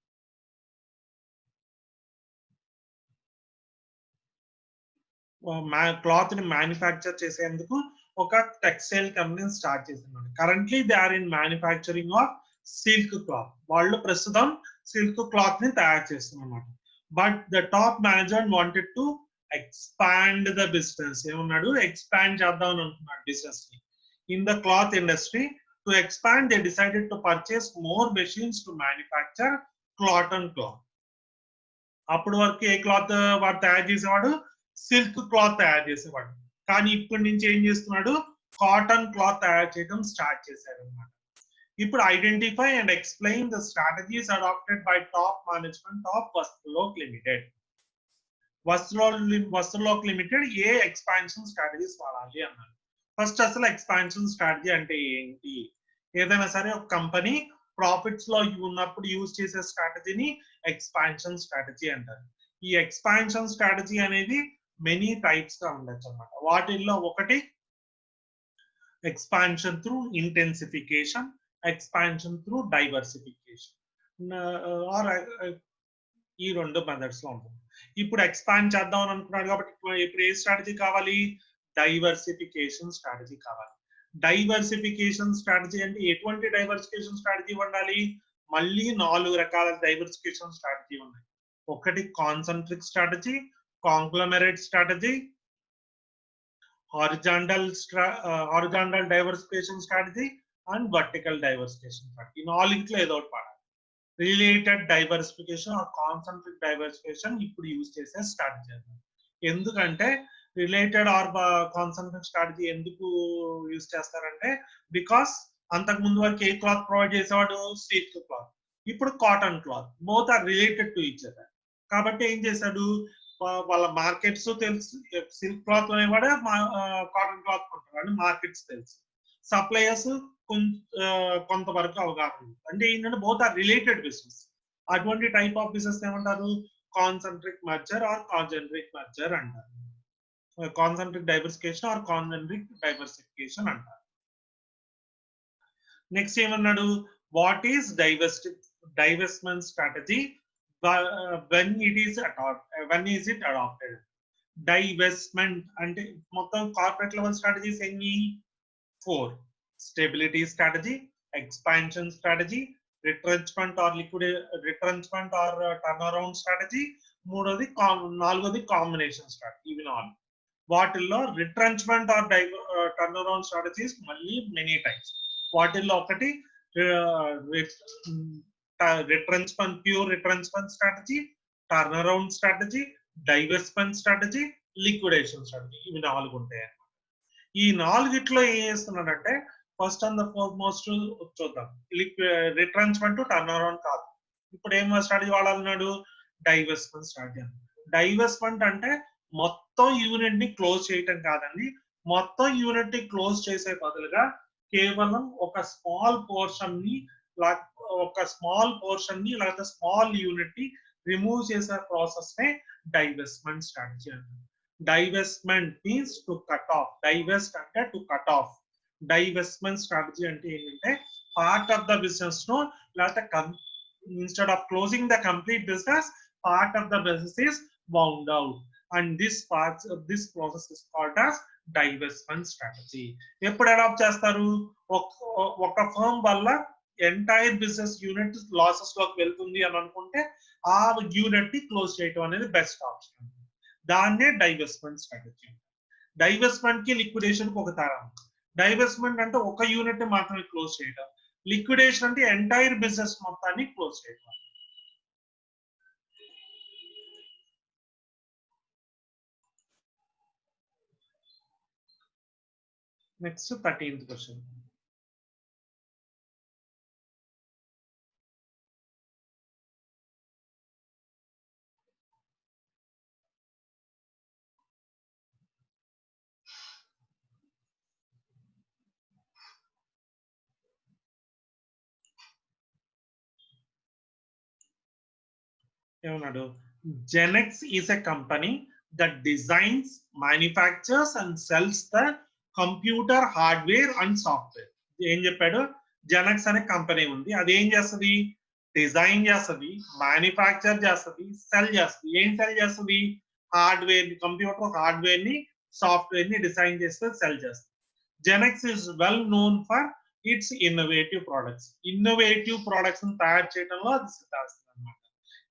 క్లాత్ ని మ్యానుఫ్యాక్చర్ చేసేందుకు ఒక టెక్స్టైల్ కంపెనీని స్టార్ట్ చేస్తున్నాడు. Currently they are in manufacturing of silk cloth. వాళ్ళు ప్రస్తుతం సిల్క్ క్లాత్ ని తయారు చేస్తున్నారు. But the top manager wanted to expand the business. ఏమన్నాడు? ఎక్స్పాండ్ చేద్దాం అనుకున్నాడు బిజినెస్ ని. In the cloth industry to expand they decided to purchase more machines to manufacture cloth and cloth. అప్పటి వరకు ఏ క్లాత్ వాడు తయారు చేసేవాడు? సిల్క్ క్లాత్ తయారు చేసేవాడు. కానీ ఇప్పటి నుంచి ఏం చేస్తున్నాడు? కాటన్ క్లాత్ తయారు చేయడం స్టార్ట్ చేశాడు అనమాట. ఇప్పుడు identify and explain the strategies adopted by top management of Vastralok limited. Vastralok limited ఏ ఎక్స్పాన్షన్ స్ట్రాటజీస్ వాడాలి అన్నారు. ఫస్ట్ అసలు ఎక్స్పాన్షన్ స్ట్రాటజీ అంటే ఏంటి? ఏదైనా సరే ఒక కంపెనీ ప్రాఫిట్స్ లో ఉన్నప్పుడు యూజ్ చేసే స్ట్రాటజీని ఎక్స్పాన్షన్ స్ట్రాటజీ అంటారు. ఈ ఎక్స్పాన్షన్ స్ట్రాటజీ అనేది మెనీ టైప్స్ గా ఉండొచ్చు అన్నమాట. వాటిల్లో ఒకటి expansion through intensification, expansion through diversification, ఈ రెండు మెథడ్స్ లో ఉంటుంది. ఇప్పుడు ఎక్స్పాండ్ చేద్దాం అని అనుకున్నాడు కాబట్టి ఇప్పుడు ఏ స్ట్రాటజీ కావాలి? డైవర్సిఫికేషన్ స్ట్రాటజీ కావాలి. డైవర్సిఫికేషన్ స్ట్రాటజీ అంటే ఎటువంటి డైవర్సిఫికేషన్ స్ట్రాటజీ ఉండాలి? మళ్ళీ 4 రకాల డైవర్సిఫికేషన్ స్ట్రాటజీ ఉన్నాయి. ఒకటి concentric strategy, conglomerate strategy, horizontal diversification strategy and vertical diversification strategy. ఈ 4 ఏదో ఒకటి వాడాలి. Related diversification or concentric diversification ఇప్పుడు యూజ్ చేసే స్ట్రాటజీ. ఎందుకంటే రిలేటెడ్ ఆర్ కాన్సంట్రిక్ స్ట్రాటజీ ఎందుకు యూజ్ చేస్తారంటే బికాస్ అంతకు ముందు వరకు ఏ క్లాత్ ప్రొవైడ్ చేసేవాడు? Silk cloth. ఇప్పుడు cotton cloth. Both are related to each other. కాబట్టి ఏం చేశాడు? వాళ్ళ మార్కెట్స్ తెలుసు. సిల్క్ క్లాత్ అనేవాడే కాటన్ క్లాత్ కొంటారు. మార్కెట్స్ తెలుసు. సప్లయర్స్ కొంతవరకు అవగాహన ఉంది. అంటే ఏంటంటే బోత్ ఆర్ రిలేటెడ్ బిజినెస్. అటువంటి టైప్ ఆఫ్ బిజినెస్ ఏమంటారు? Concentric merger or concentric merger అంటారు. Concentric diversification or concentric diversification అంటారు. నెక్స్ట్ ఏమన్నాడు? What is divestment strategy when is it adapted? Divestment అంటే మొత్తం కార్పొరేట్ లెవెల్ స్ట్రాటజీస్ ఎన్ని? 4. Stability strategy, expansion strategy, retrenchment or turn around strategy, నాలుగోది combination strategy. ఇవి 4. వాటిల్లో retrenchment or turn around strategies మళ్ళీ many types. వాటిల్లో ఒకటి retrenchment, pure retrenchment strategy, turn around strategy, divestment strategy, liquidation strategy. ఇవి 4 ఉంటాయి. ఈ 4గిట్లో ఏం చేస్తున్నాడంటే ఫస్ట్ అండ్ ద ఫార్మోస్ట్ చూద్దాం. రిట్రెంచ్మెంట్ టర్న్ అరౌండ్ కాదు. ఇప్పుడు ఏం స్ట్రాటజీ వాడాలన్నాడు? డైవర్స్మెంట్ స్ట్రాటజీ. డైవర్స్మెంట్ అంటే మొత్తం యూనిట్ ని క్లోజ్ చేయటం కాదండి. మొత్తం యూనిట్ ని క్లోజ్ చేసే బదులుగా కేవలం ఒక స్మాల్ పోర్షన్ ని లేకపోతే స్మాల్ యూనిట్ ని రిమూవ్ చేసే ప్రాసెస్ నే డైవర్స్మెంట్ స్ట్రాటజీ అంటారు. Divestment means to cut off. Divest అంటే to cut off. Divestment strategy అంటే ఏంటంటే పార్ట్ ఆఫ్ ద బిజినెస్ ను లేకపోతే instead of closing the complete business, part of the business is wound out and this process is called as divestment strategy. ఎప్పుడు adapt చేస్తారు? ఒక firm వల్ల entire business unit losses లోకి వెళ్తుంది అని అనుకుంటే ఆ యూనిట్ ని క్లోజ్ చేయడం అనేది బెస్ట్ ఆప్షన్. దాన్నే డైవెస్ట్మెంట్ స్ట్రాటజీ. డైవెస్ట్మెంట్ కి లిక్విడేషన్ కి ఒక తేడా. డైవెస్ట్మెంట్ అంటే ఒక యూనిట్ ని మాత్రమే క్లోజ్ చేయడం. లిక్విడేషన్ అంటే ఎంటైర్ బిజినెస్ మొత్తాన్ని క్లోజ్ చేయడం. Next 13th question. ఏమన్నాడు, Genex is a company that designs, manufactures and sells the computer hardware and software. ఏం చెప్పాడు, జెనెక్స్ అనే కంపెనీ ఉంది, అది ఏం చేస్తుంది, డిజైన్ చేస్తుంది, మ్యానుఫ్యాక్చర్ చేస్తుంది, సెల్ చేస్తుంది. ఏం సెల్ చేస్తుంది, హార్డ్వేర్ ని, కంప్యూటర్ హార్డ్వేర్ ని, సాఫ్ట్వేర్ ని డిజైన్ చేస్తే సెల్ చేస్తుంది. Genex is well known for it's innovative products. Innovative products తయారు చేయడంలో అది సిద్ధాస్తుంది అనమాట.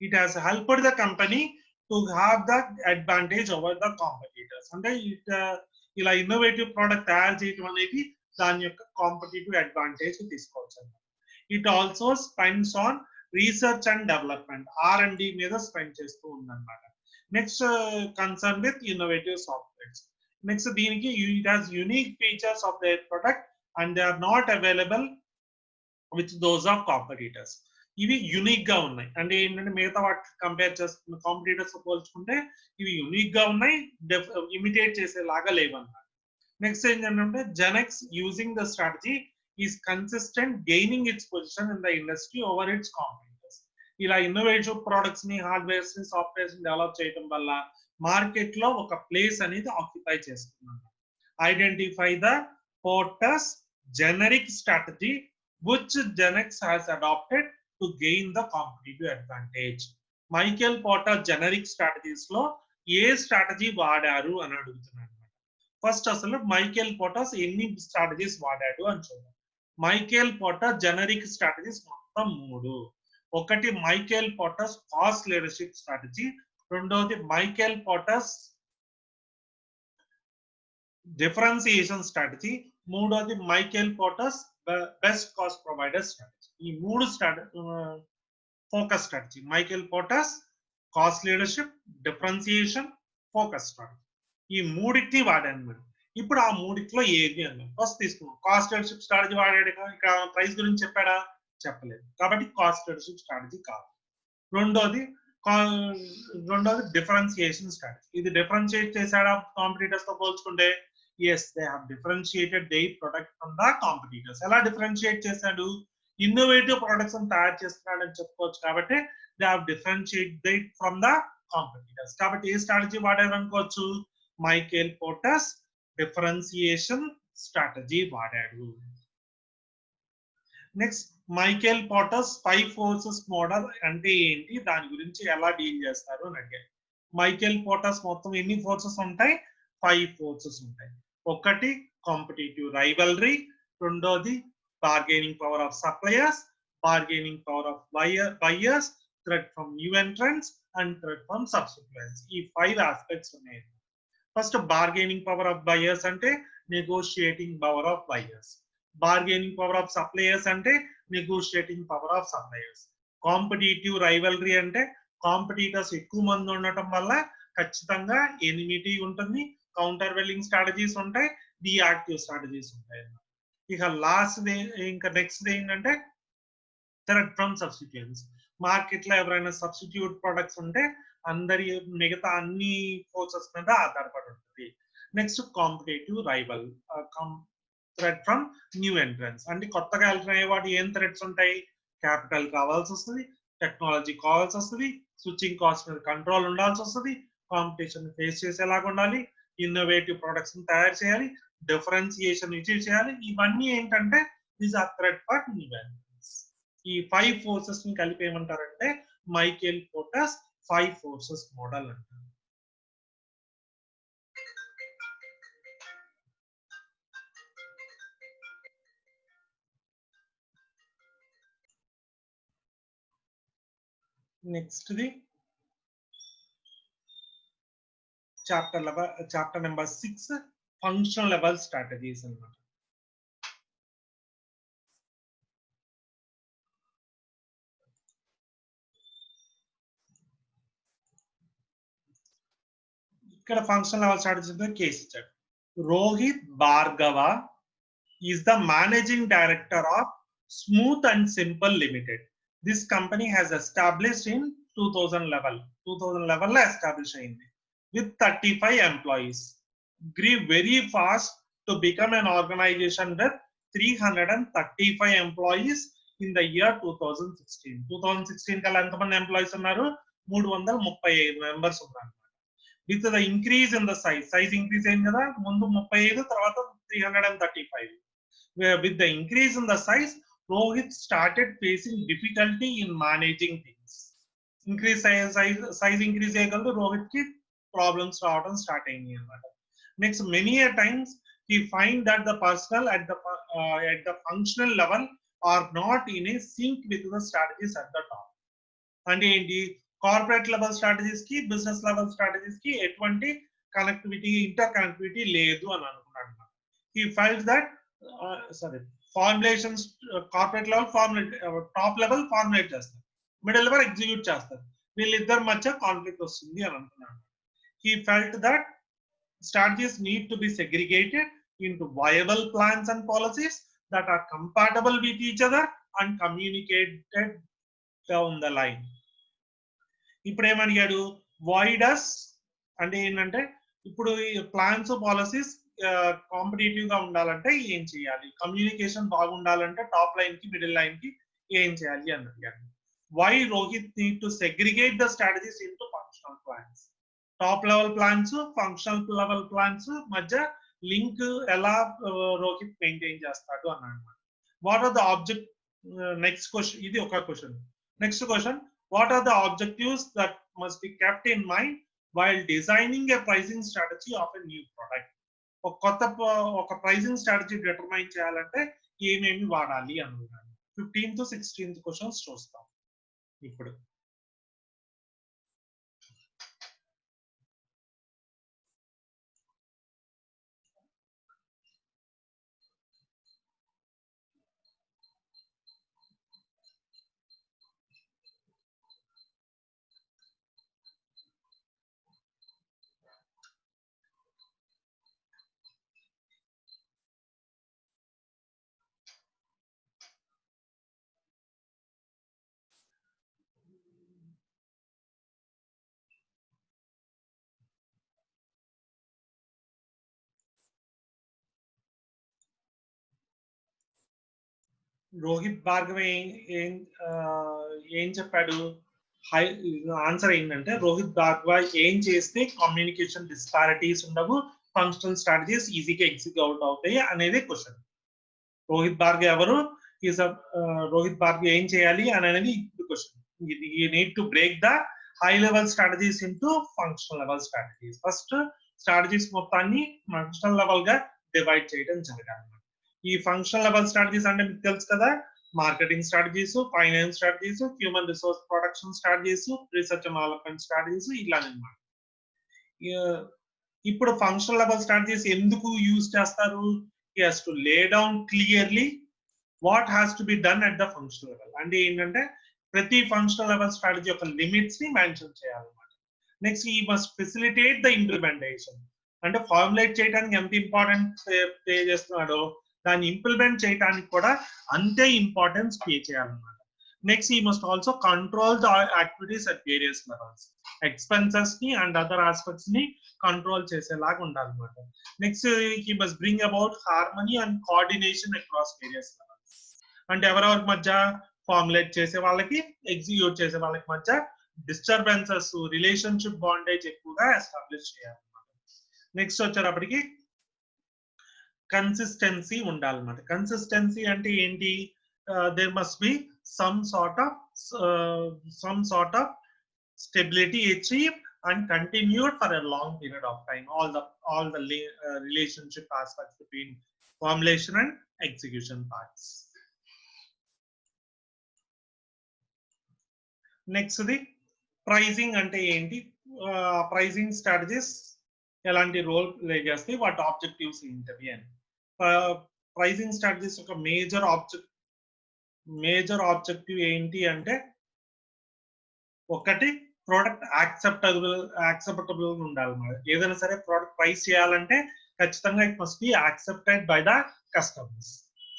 It has helped the company to have the advantage over the competitors. అంటే ఇలా ఇన్నోవేటివ్ ప్రోడక్ట్ తయారు చేయడం అనేది దాని యొక్క కాంపిటేటివ్ అడ్వాంటేజ్ తీసుకోవచ్చు అనమాట. It also spends on research and development, R&D మీద స్పెండ్ చేస్తూ ఉందన్నమాట. Next concern with innovative softwares. Next దీనికి it has unique features of their product and they are not available with those of competitors. ఇవి unique గా ఉన్నాయి, అంటే ఏంటంటే మిగతా వాటి కంపేర్ చేస్తున్న కాంపిటీటర్స్ పోల్చుకుంటే ఇవి యునిక్ గా ఉన్నాయి, ఇమిటేట్ చేసేలాగా లేవన్నమాట. నెక్స్ట్ ఏంటంటే Genex using the strategy is consistent gaining it's position in the industry over it's competitors. ఇలా ఇన్నోవేటివ్ ప్రొడక్ట్స్ ని, హార్డ్వేర్స్ ని, సాఫ్ట్వేర్స్ ని డెవలప్ చేయడం వల్ల మార్కెట్ లో ఒక ప్లేస్ అనేది ఆక్యుపై చేస్తున్నారు. Identify the porters generic strategy which Genex has adopted to gain the competitive advantage. Michael Porter generic strategies లో ఏ స్ట్రాటజీ వాడారు అని అడుగుతున్నాను. ఫస్ట్ అసలు మైకేల్ పోర్టర్స్ ఎన్ని స్ట్రాటజీస్ వాడాడు అని చూద్దాం. మైకేల్ పోర్టర్ జెనరిక్ స్ట్రాటజీస్ మొత్తం 3. ఒకటి Michael porters cost leadership strategy, రెండోది మైకేల్ పోర్టర్స్ డిఫరెన్సియేషన్ స్ట్రాటజీ, మూడోది Michael porters best cost provider strategy. ఈ 3 focus strategy, Michael porters cost leadership, differentiation, focus strategy. ఈ 3ని వాడాను మీరు. ఇప్పుడు ఆ 3లో ఏది అన్నాం. ఫస్ట్ తీసుకున్నాం కాస్ట్ లీడర్షిప్ స్ట్రాటజీ వాడాడు, ఇక్కడ ప్రైస్ గురించి చెప్పాడా, చెప్పలేదు, కాబట్టి కాస్ట్ లీడర్షిప్ స్ట్రాటజీ కాదు. రెండోది డిఫరెన్సియేషన్ స్ట్రాటజీ. ఇది డిఫరెన్షియేట్ చేశాడా కాంపిటీటర్స్ తో పోల్చుకుంటే, yes they have differentiated their product from the competitors. ఎలా డిఫరెన్షియేట్ చేశాడు, ఇన్నోవేటివ్ ప్రొడక్ట్స్ తయారు చేస్తున్నాడు అని చెప్పుకోవచ్చు, కాబట్టి they have differentiated from the competitors. కాబట్టి ఏ స్ట్రాటజీ వాడారు అనుకోవచ్చు, మైకేల్ పోర్టర్స్ డిఫరెన్సియేషన్ స్ట్రాటజీ వాడాడు. Next Michael Porter's 5 forces model అంటే ఏంటి, దాని గురించి ఎలా డీల్ చేస్తారు అని అడిగారు. మైకేల్ పోర్టర్స్ మొత్తం ఎన్ని ఫోర్సెస్ ఉంటాయి, 5 ఫోర్సెస్ ఉంటాయి. ఒకటి కాంపిటేటివ్ రైవల్రీ, రెండోది bargaining power of suppliers, bargaining power of buyers, threat from new entrants and threat from substituents. ఈ 5 ఆస్పెక్ట్స్ ఉన్నాయి. First bargaining power of buyers అంటే negotiating power of buyers, bargaining power of suppliers అంటే negotiating power of suppliers, competitive rivalry అంటే competitors ఎక్కువ మంది ఉండటం వల్ల ఖచ్చితంగా ఎనిమిటీ ఉంటుంది, కౌంటర్ వెల్లింగ్ స్ట్రాటజీస్ ఉంటాయి, డియాక్టివ్ స్ట్రాటజీస్ ఉంటాయి. ఇక లాస్ట్ ఇంకా నెక్స్ట్ ఏంటంటే థ్రెట్ ఫ్రమ్ సబ్స్టిట్యూయెంట్స్. మార్కెట్ లో ఎవరైనా సబ్స్టిట్యూట్ ప్రొడక్ట్స్ ఉంటే అందరి మిగతా అన్ని ఫోర్సెస్ మీద ఆధారపడి ఉంటుంది. Next competitive rival, threat from new entrance అంటే కొత్తగా ఎంటర్ అయ్యే వాటి ఏం థ్రెట్స్ ఉంటాయి, క్యాపిటల్ కావాల్సి వస్తుంది, టెక్నాలజీ కావాల్సి వస్తుంది, స్విచ్చింగ్ కాస్ట్ మీద కంట్రోల్ ఉండాల్సి వస్తుంది, కాంపిటీషన్ ఫేస్ చేసేలాగా ఉండాలి, ఇన్నోవేటివ్ ప్రొడక్ట్స్ తయారు చేయాలి, డిఫరెన్సియేషన్ అచీవ్ చేయాలి. ఇవన్నీ ఏంటంటే these are threat for new entrants. ఈ 5 ఫోర్సెస్ ని కలిపి ఏమంటారంటే మైకేల్ పోర్టర్స్ 5 ఫోర్సెస్ మోడల్ అంటారు. Next the chapter number 6 functional level strategies అన్నమాట. ఇక్కడ ఫంక్షనల్ లెవెల్ స్ట్రాటజీ కేసు ఇచ్చాడు. Rohit Bhargava is the managing director of smooth and simple limited. This company has established in 2011 లో establish అయింది with 35 employees. Grew very fast to become an organization with 335 employees in the year 2016. 2016 కల్లా ఎంతమంది employees ఉన్నారు, 335 members ఉన్నారు. With the increase in the size increase అయింది కదా, ముందు 35 తర్వాత 335. With the increase in the size, Rohit started facing difficulty in managing things. Increase size increase అయ్యగలదు, Rohit కి problems రావడం స్టార్ట్ అయింది అన్నమాట. Next many a times he find that the personnel at the functional level are not in a sync with the strategies at the top. అంటే ఏంటి, corporate level strategies కి business level strategies కి ఎటువంటి connectivity, inter connectivity లేదు అని అనుకున్నాడు. he felt that formulations corporate level formulate, top level formulate చేస్తారు, middle level execute చేస్తారు, వీళ్ళిద్దరి మధ్య కాన్ఫ్లిక్ట్ వస్తుంది అని అనుకున్నాడు. he felt that strategies need to be segregated into viable plans and policies that are compatible with each other and communicated down the line. ఇప్పుడు ఏమడిగాడు, why does అంటే ఏంటంటే, ఇప్పుడు ప్లాన్స్ పాలసీస్ కాంపిటేటివ్ గా ఉండాలంటే ఏం చేయాలి, కమ్యూనికేషన్ బాగుండాలంటే టాప్ లైన్ కి మిడిల్ లైన్ కి ఏం చేయాలి అని అడిగాడు. Why Rohit need to segregate the strategies into functional plans. Top level plans, functional level plans మధ్య లింక్ ఎలా రోహిత్ మెయింటైన్ చేస్తాడు అన్నాడు. What are the object, next question, ఇది ఒక question. Next question, what are the objectives that must be kept in mind while designing a pricing strategy of a new product. ఒక pricing strategy determine చేయాలంటే ఏమేమి వాడాలి అనుకున్నాను. 15th to 16th questions చూస్తాం ఇప్పుడు. రోహిత్ భార్గవ్ ఏం చెప్పాడు, ఆన్సర్ ఏంటంటే, రోహిత్ భార్గవ్ ఏం చేస్తే కమ్యూనికేషన్ డిస్పారిటీస్ ఉండవు, ఫంక్షనల్ స్ట్రాటజీస్ ఈజీగా ఎగ్జిక్యూట్ అవుతాయి అనేది క్వశ్చన్. రోహిత్ భార్గవ్ ఎవరు, రోహిత్ భార్గవ్ ఏం చేయాలి అని అనేది ఇప్పుడు question. You need to break the high level strategies into functional level strategies. First strategies మొత్తాన్ని ఫంక్షనల్ లెవెల్ గా డివైడ్ చేయడం జరగాలి. ఈ ఫంక్షనల్ లెవెల్ స్ట్రాటజీస్ అంటే మీకు తెలుసు కదా, marketing strategies, finance strategies, human resource production strategies, research and development strategies, ఇలా అన్నమాట. ఇప్పుడు ఫంక్షనల్ లెవెల్ స్ట్రాటజీస్ ఎందుకు యూజ్ చేస్తారు, he has to lay down clearly what has to be done at the functional level. అంటే ఏంటంటే, ప్రతి functional level strategy యొక్క limits ని మెన్షన్ చేయాలన్నమాట. Next he must facilitate the implementation. అంటే ఫార్ములేట్ చేయడానికి ఎంత ఇంపార్టెంట్ ప్లే చేస్తున్నాడో దాన్ని ఇంప్లిమెంట్ చేయడానికి కూడా అంతే ఇంపార్టెన్స్ ప్లే చేయాలన్నమాట. Next he must also control the activities at various levels. Expenses ని అండ్ అదర్ ఆస్పెక్ట్స్ ని కంట్రోల్ చేసేలాగా ఉండాలన్నమాట. Next he must bring about harmony and coordination across various levels. అంటే ఎవరెవరి మధ్య, ఫార్ములేట్ చేసే వాళ్ళకి, ఎగ్జిక్యూట్ చేసే వాళ్ళకి మధ్య డిస్టర్బెన్సెస్, రిలేషన్షిప్ బాండేజ్ ఎక్కువగా ఎస్టాబ్లిష్ చేయాలన్నమాట. నెక్స్ట్ వచ్చేటప్పటికి కన్సిస్టెన్సీ ఉండాలన్నమాట. కన్సిస్టెన్సీ అంటే ఏంటి, there must be some sort of stability achieved and continued for a long period of time. All the relationship aspects between formulation and execution parts. Next the pricing ante enti, pricing strategies elanti role play chestayi, what objectives ఏంటవి అని. Pricing strategies ఒక major objective ఏంటి అంటే, ఒకటి product acceptable ఉండాలి. ఏదైనా సరే product price చేయాలంటే ఖచ్చితంగా it must be accepted by the customers.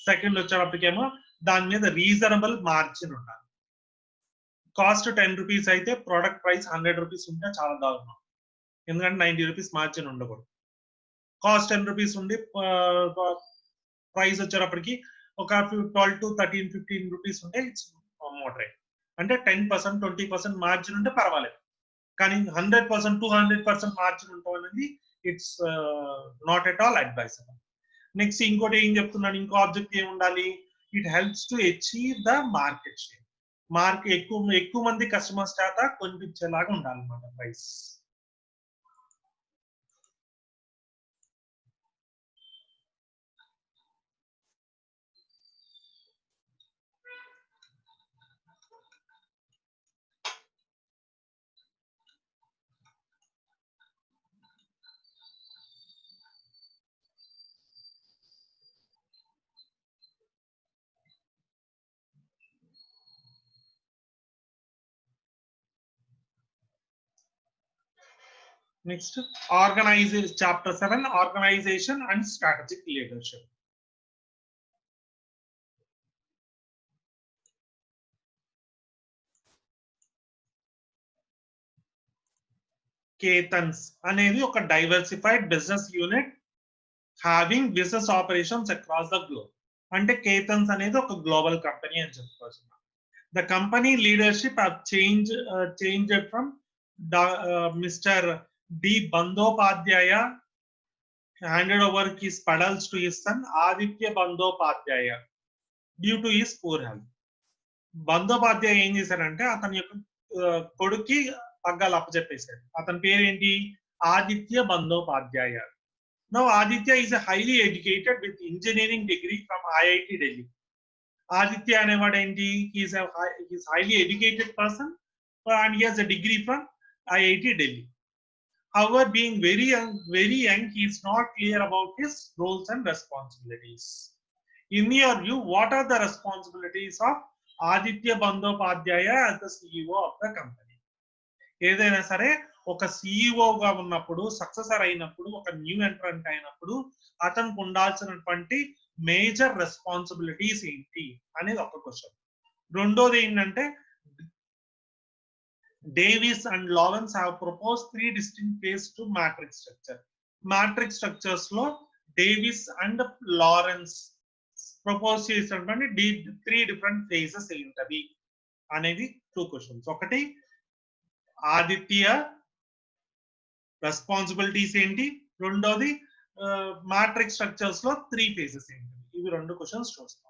Second వచ్చేటప్పటికేమో దాని మీద రీజనబుల్ మార్జిన్ ఉండాలి. కాస్ట్ 10 రూపీస్ అయితే ప్రోడక్ట్ ప్రైస్ 100 రూపీస్ ఉంటే చాలా దారుణం, ఎందుకంటే 90 రూపీస్ మార్జిన్ ఉండకూడదు. కాస్ట్ 10 రూపీస్ ఉండి ప్రైస్ వచ్చేటప్పటికి ఒక 12 to 13, 15 రూపీస్ ఉంటే ఇట్స్ మోడరేట్. అంటే 10%, 20% మార్జిన్ ఉంటే పర్వాలేదు, కానీ 100% 200% మార్జిన్ ఉండటం అనేది it's not at all advisable. Next ఇంకోటి ఏం చెప్తున్నాను, ఇంకో ఆబ్జెక్ట్ ఏమి ఉండాలి, it helps to achieve the market share. ఎక్కువ మంది కస్టమర్స్ చేత కొనిపించేలాగా ఉండాలన్నమాట price. Next, chapter 7, organization and strategic leadership. Ketans అనేది ఒక diversified business unit having business operations across the globe. అంటే Ketans అనేది ఒక global company అని చెప్పుకోవచ్చు. The company leadership have changed from Mr. D. Bandyopadhyaya handed over his pedals to his son Aditya Bandyopadhyaya due to his poor health. Bandopadhyay ఏం చేశారంటే అతని యొక్క కొడుక్కి పగ్గాలు అప్పచెప్పేశారు. అతని పేరేంటి, Aditya Bandopadhyay. Now Aditya is highly educated with engineering degree from IIT Delhi. Aditya అనేవాడు ఏంటి, is highly educated person and he has a degree from IIT Delhi. However, being very young, he is not clear about his roles and responsibilities. In your view, what are the responsibilities of Aditya Bandyopadhyaya as the CEO of the company? ఏదైనా సరే ఒక సిఇఓగా ఉన్నప్పుడు, successor అయినప్పుడు, ఒక new ఎంట్రెంట్ అయినప్పుడు అతనికి ఉండాల్సినటువంటి major responsibilities ఏంటి అనేది ఒక క్వశ్చన్. రెండోది ఏంటంటే, Davis and Lawrence have proposed 3 distinct phases to matrix structure. Matrix structures లో Davis and Lawrence propose చేసినటువంటి 3 different phases ఏంటవి అనేది 2 questions. ఒకటి ఆదిత్య రెస్పాన్సిబిలిటీస్ ఏంటి, రెండోది మాట్రిక్స్ స్ట్రక్చర్స్ లో 3 phases ఏంటి. ఇవి 2 క్వశ్చన్స్ చూస్తాం.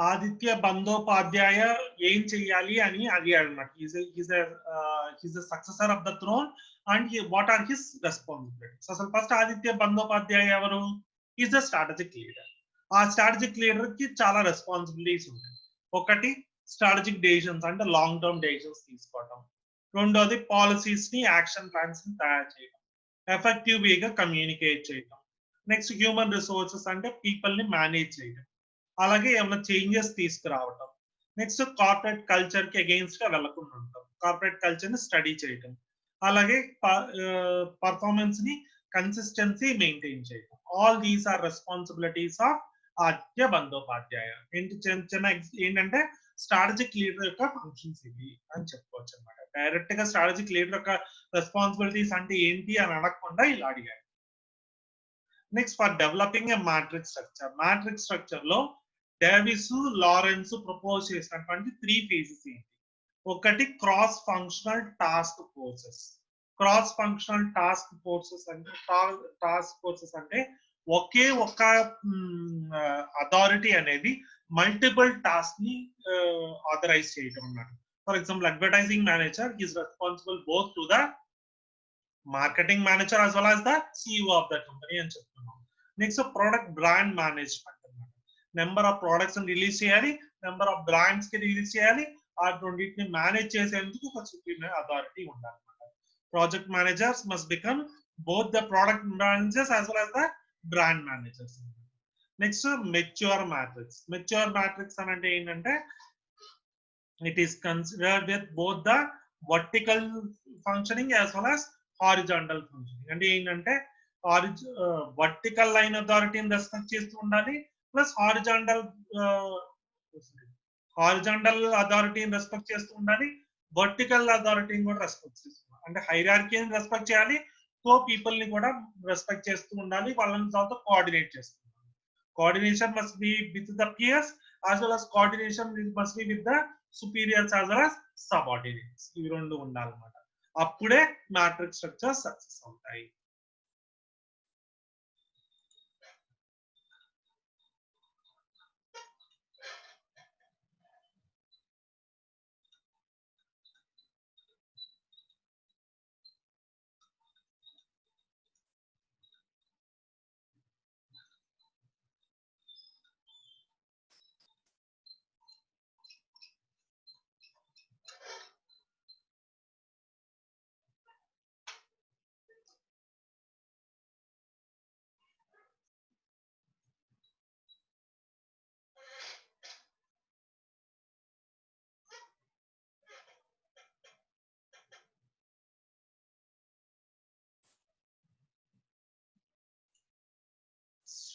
ఆదిత్య బందోపాధ్యాయ ఏం చెయ్యాలి అని అడిగాడు అన్నమాట. He's the successor of the throne and what are his responsibilities. అసలు ఫస్ట్ ఆదిత్య బందోపాధ్యాయ ఎవరు, ఈజ్ ద స్ట్రాటజిక్ లీడర్. ఆ స్ట్రాటజిక్ లీడర్ కి చాలా రెస్పాన్సిబిలిటీస్ ఉంటాయి. ఒకటి స్ట్రాటజిక్ డెసిషన్స్ అంటే లాంగ్ టర్మ్ డెసిషన్స్ తీసుకోవడం. రెండోది పాలసీస్ ని, యాక్షన్ ప్లాన్స్ ని తయారు చేయడం, ఎఫెక్టివ్ వేగా కమ్యూనికేట్ చేయడం. నెక్స్ట్ హ్యూమన్ రిసోర్సెస్ అంటే పీపుల్ ని మేనేజ్ చేయడం, అలాగే ఏమైనా చేంజెస్ తీసుకురావటం. నెక్స్ట్ కార్పొరేట్ కల్చర్ కి అగెయిన్స్ట్ గా వెళ్లకుండా ఉంటాం, కార్పొరేట్ కల్చర్ ని స్టడీ చేయడం, అలాగే పర్ఫార్మెన్స్ ని కన్సిస్టెన్సీ మెయింటైన్ చేయడం. All these are responsibilities of Aditya Bandopadhyay. ఏంటంటే స్ట్రాటజిక్ లీడర్ యొక్క ఫంక్షన్స్ ఇవి అని చెప్పుకోవచ్చు అనమాట. డైరెక్ట్ గా స్ట్రాటజిక్ లీడర్ యొక్క రెస్పాన్సిబిలిటీస్ అంటే ఏంటి అని అడగకుండా ఇలా అడిగారు. Next, for developing a matrix structure. Matrix structure లో డేవిస్, లారెన్స్ ప్రపోజ్ చేసినటువంటి 3 phases ఏంటి. ఒకటి cross functional task forces. Cross functional task forces అంటే ఒకే ఒక అథారిటీ అనేది మల్టిపుల్ టాస్క్ ని ఆథరైజ్ చేయటం అన్నమాట. For example, advertising manager is responsible both to the marketing manager as well as the CEO of the company అని చెప్తున్నాం. Next, product brand management అన్నమాట. Number of products release చేయాలి, number of brands కి release చేయాలి. ఆ రెండింటిని manage చేసేందుకు ఒక సుప్రీం అథారిటీ ఉండాలన్నమాట. Project managers must become both the product managers as well as the brand managers. Next, mature matrix. Mature matrix అంటే ఏంటంటే it is considered with both the vertical functioning as well as horizontal functioning. అంటే ఏంటంటే vertical line అథారిటీని respect చేస్తూ ఉండాలి, plus horizontal అథారిటీని respect చేస్తూ ఉండాలి, vertical అథారిటీని కూడా respect చేస్తూ ఉండాలి. అంటే హైరార్కీని రెస్పెక్ట్ చేయాలి, కో పీపుల్ ని కూడా రెస్పెక్ట్ చేస్తూ ఉండాలి, వాళ్ళని తర్వాత కోఆర్డినేట్ చేస్తూ ఉండాలి. Coordination must be with the peers as well as coordination must be with the superiors as well as subordinates. ఇవి రెండు ఉండాలన్నమాట. అప్పుడే మ్యాట్రిక్స్ స్ట్రక్చర్ సక్సెస్ అవుతాయి.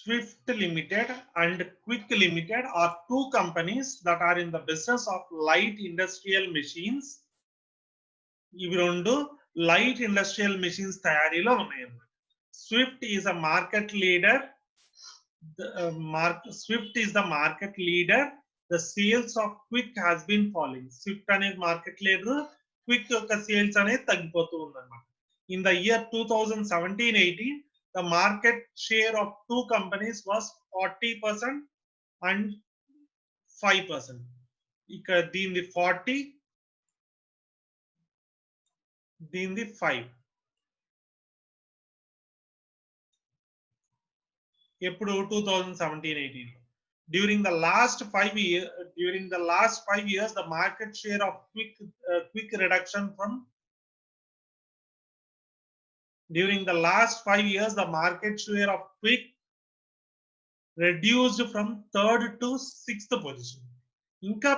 Swift Limited and Quick Limited are two companies that are in the business of light industrial machines. ఇవి రెండు light industrial machines తయారీలో ఉన్నాయన్నమాట. Swift is a market leader. Swift is the market leader. The sales of Quick has been falling. Swift అనేది market leader, quick యొక్క sales అనేది తగ్గిపోతూ ఉందన్నమాట. In the year 2017-18, the market share of two companies was 40% and 5%. ఇక దీనిది 40, దీనిది 5. ఎప్పుడు 2017-18. During the last 5 years, the market share of quick reduction from during the last 5 years, the market share of Quick reduced from 3rd to 6th position. ఇంకా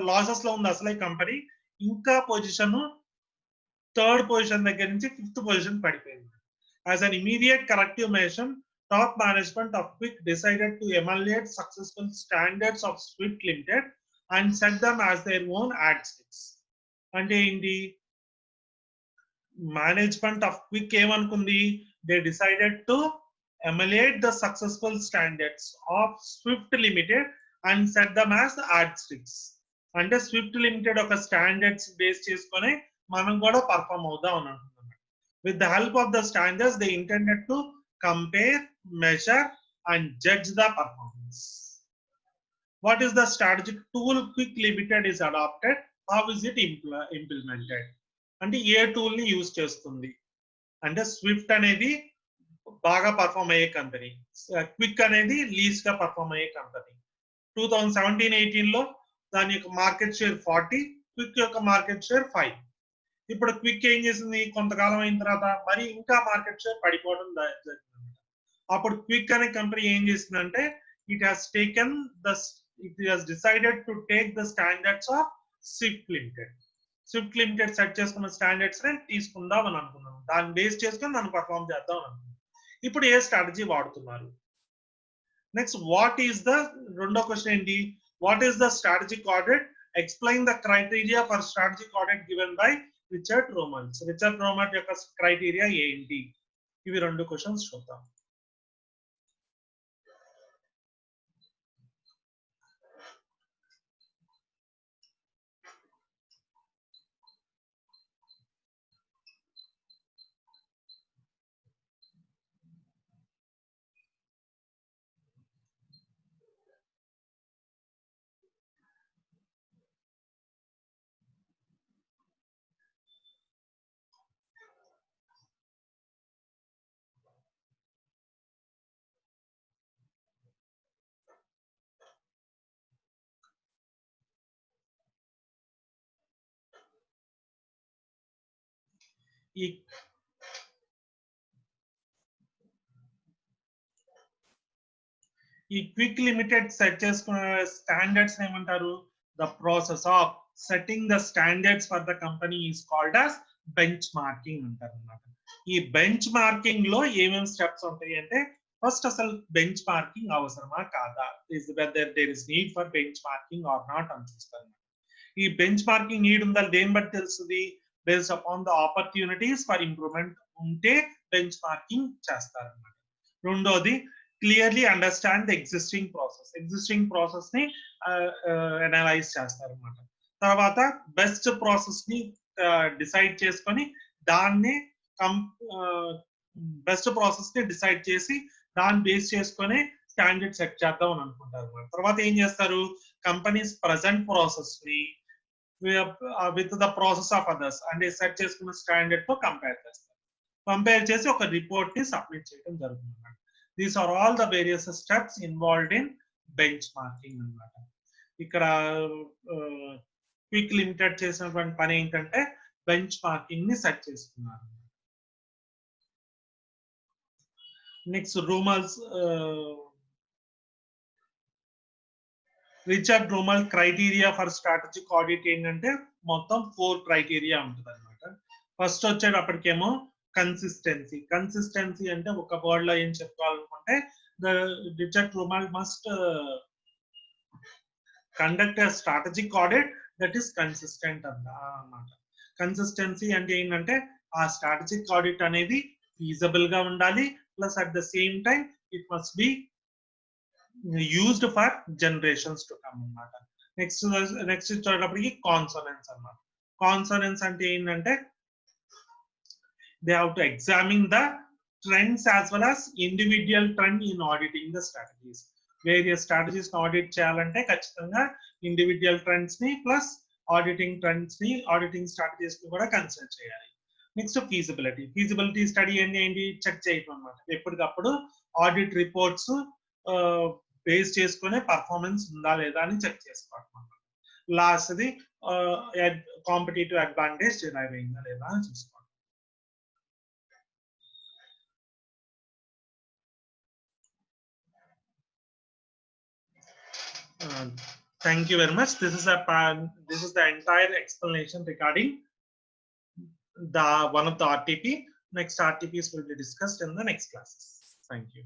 losses లో ఉంది అసలే company, ఇంకా position 3rd position దగ్గర నుంచి 5th position పడిపోయింది. As an immediate corrective measure, top management of Quick decided to emulate successful standards of Swift Limited and set them as their own yardsticks. అంటే ఏంటి, management of Quick ఏమనుకుంది, they decided to emulate the successful standards of Swift Limited and set them as yardsticks. అంటే swift limited ఒక standards base చేసుకొని మనం కూడా perform అవుదాం అని అనుకుంటున్నాం. With the help of the standards they intended to compare, measure and judge the performance. What is the strategic tool quick limited is adapted? How is it implemented? అంటే ఏ tool ని use చేస్తుంది అంటే, Swift అనేది బాగా perform అయ్యే company, quick అనేది least గా పర్ఫామ్ అయ్యే కంపెనీ. 2017-18 లో దాని యొక్క మార్కెట్ షేర్ 40, క్విక్ యొక్క మార్కెట్ షేర్ 5. ఇప్పుడు క్విక్ ఏం చేసింది, కొంతకాలం అయిన తర్వాత మరి ఇంకా మార్కెట్ షేర్ పడిపోవడం జరిగింది. అప్పుడు క్విక్ అనే కంపెనీ ఏం చేసిందంటే, it has decided to take the standards of Swift limited. Swift limited set చేసుకున్న స్టాండర్డ్స్ ని తీసుకుందాం అని అనుకున్నాం, దాన్ని బేస్ చేసుకుని దాన్ని పర్ఫామ్ చేద్దాం అని అనుకున్నాం. ఇప్పుడు ఏ స్ట్రాటజీ వాడుతున్నారు? నెక్స్ట్, వాట్ ఈస్ ద రెండో క్వశ్చన్ ఏంటి, what is the strategic audit? Explain the criteria for strategic audit given by Richard Romans. Richard Roman యొక్క క్రైటీరియా ఏంటి? ఇవి రెండు క్వశ్చన్స్ చూద్దాం. ఈ క్విక్ లిమిటెడ్ సెట్ చేసుకున్న స్టాండర్డ్స్ ఏమంటారు? The process of setting the standards for the company is called as bench marking అంటారు అన్నమాట. ఈ బెంచ్ మార్కింగ్ లో ఏమేమి స్టెప్స్ ఉంటాయి అంటే, ఫస్ట్ అసలు బెంచ్ మార్కింగ్ అవసరమా కాదా, is whether there is need for benchmarking or not అని చూస్తారు. ఈ బెంచ్ మార్కింగ్ నీడ్ ఉందా దేని బట్టి తెలుస్తుంది? Based upon the opportunities for improvement ఉంటే బెంచ్ మార్కింగ్ చేస్తారు అన్నమాట. రెండోది clearly understand the existing process ని అనలైజ్ చేస్తారు అన్నమాట. తర్వాత బెస్ట్ ప్రాసెస్ ని డిసైడ్ చేసుకొని దాన్ని బెస్ట్ ప్రాసెస్ ని డిసైడ్ చేసి దాన్ని బేస్ చేసుకొని స్టాండర్డ్ సెట్ చేద్దాం అని అనుకుంటారు అన్నమాట. తర్వాత ఏం చేస్తారు? కంపెనీస్ ప్రజెంట్ ప్రాసెస్ ని with the process of others అంటే సెట్ చేసుకున్న స్టాండర్డ్ తో కంపేర్ చేస్తారు. కంపేర్ చేసి ఒక రిపోర్ట్ ని సబ్మిట్ చేయడం జరుగుతుంది అన్నమాట. These are all the various steps involved in benchmarking అన్నమాట. ఇక్కడ క్విక్ లిమిటెడ్ చేసినటువంటి పని ఏంటంటే బెంచ్ మార్కింగ్ ని సెట్ చేసుకున్నారు. Next Rumelt's Richard Rumelt criteria for strategic audit ఏంటంటే మొత్తం 4 క్రైటీరియా ఉంటుంది అనమాట. ఫస్ట్ వచ్చేటప్పటికేమో కన్సిస్టెన్సీ అంటే ఒక వర్డ్ లో ఏం చెప్పుకోవాలనుకుంటే the Richard Rumelt must conduct a strategic audit that is consistent అన్నమాట. కన్సిస్టెన్సీ అంటే ఏంటంటే ఆ స్ట్రాటజిక్ ఆడిట్ అనేది ఫీజబుల్ గా ఉండాలి, plus at the same time it must be used for generations to come అన్నమాట. నెక్స్ట్ వచ్చేటప్పటికి కాన్సోనెన్స్ అన్నమాట. కాన్సోనెన్స్ అంటే ఏంటంటే they have to examine the trends as well as individual trend in auditing the strategies. Various strategies audit చేయాలంటే ఖచ్చితంగా individual trends ని plus auditing strategies ని కూడా కన్సిడర్ చేయాలి. నెక్స్ట్ ఫీజిబిలిటీ స్టడీ ఏంటి? చెక్ చేయటం అన్నమాట. ఎప్పటికప్పుడు ఆడిట్ రిపోర్ట్స్ బేస్ చేసుకునే పర్ఫార్మెన్స్ ఉందా లేదా అని చెక్ చేసుకోవటం. లాస్ట్ది కాంపిటేటివ్ అడ్వాంటేజ్ డిరైవ్ అయిందా లేదా అని చూసుకోవడం. Thank you very much. This is the entire explanation regarding one of the RTP. Next RTPs will be discussed in the next classes. Thank you.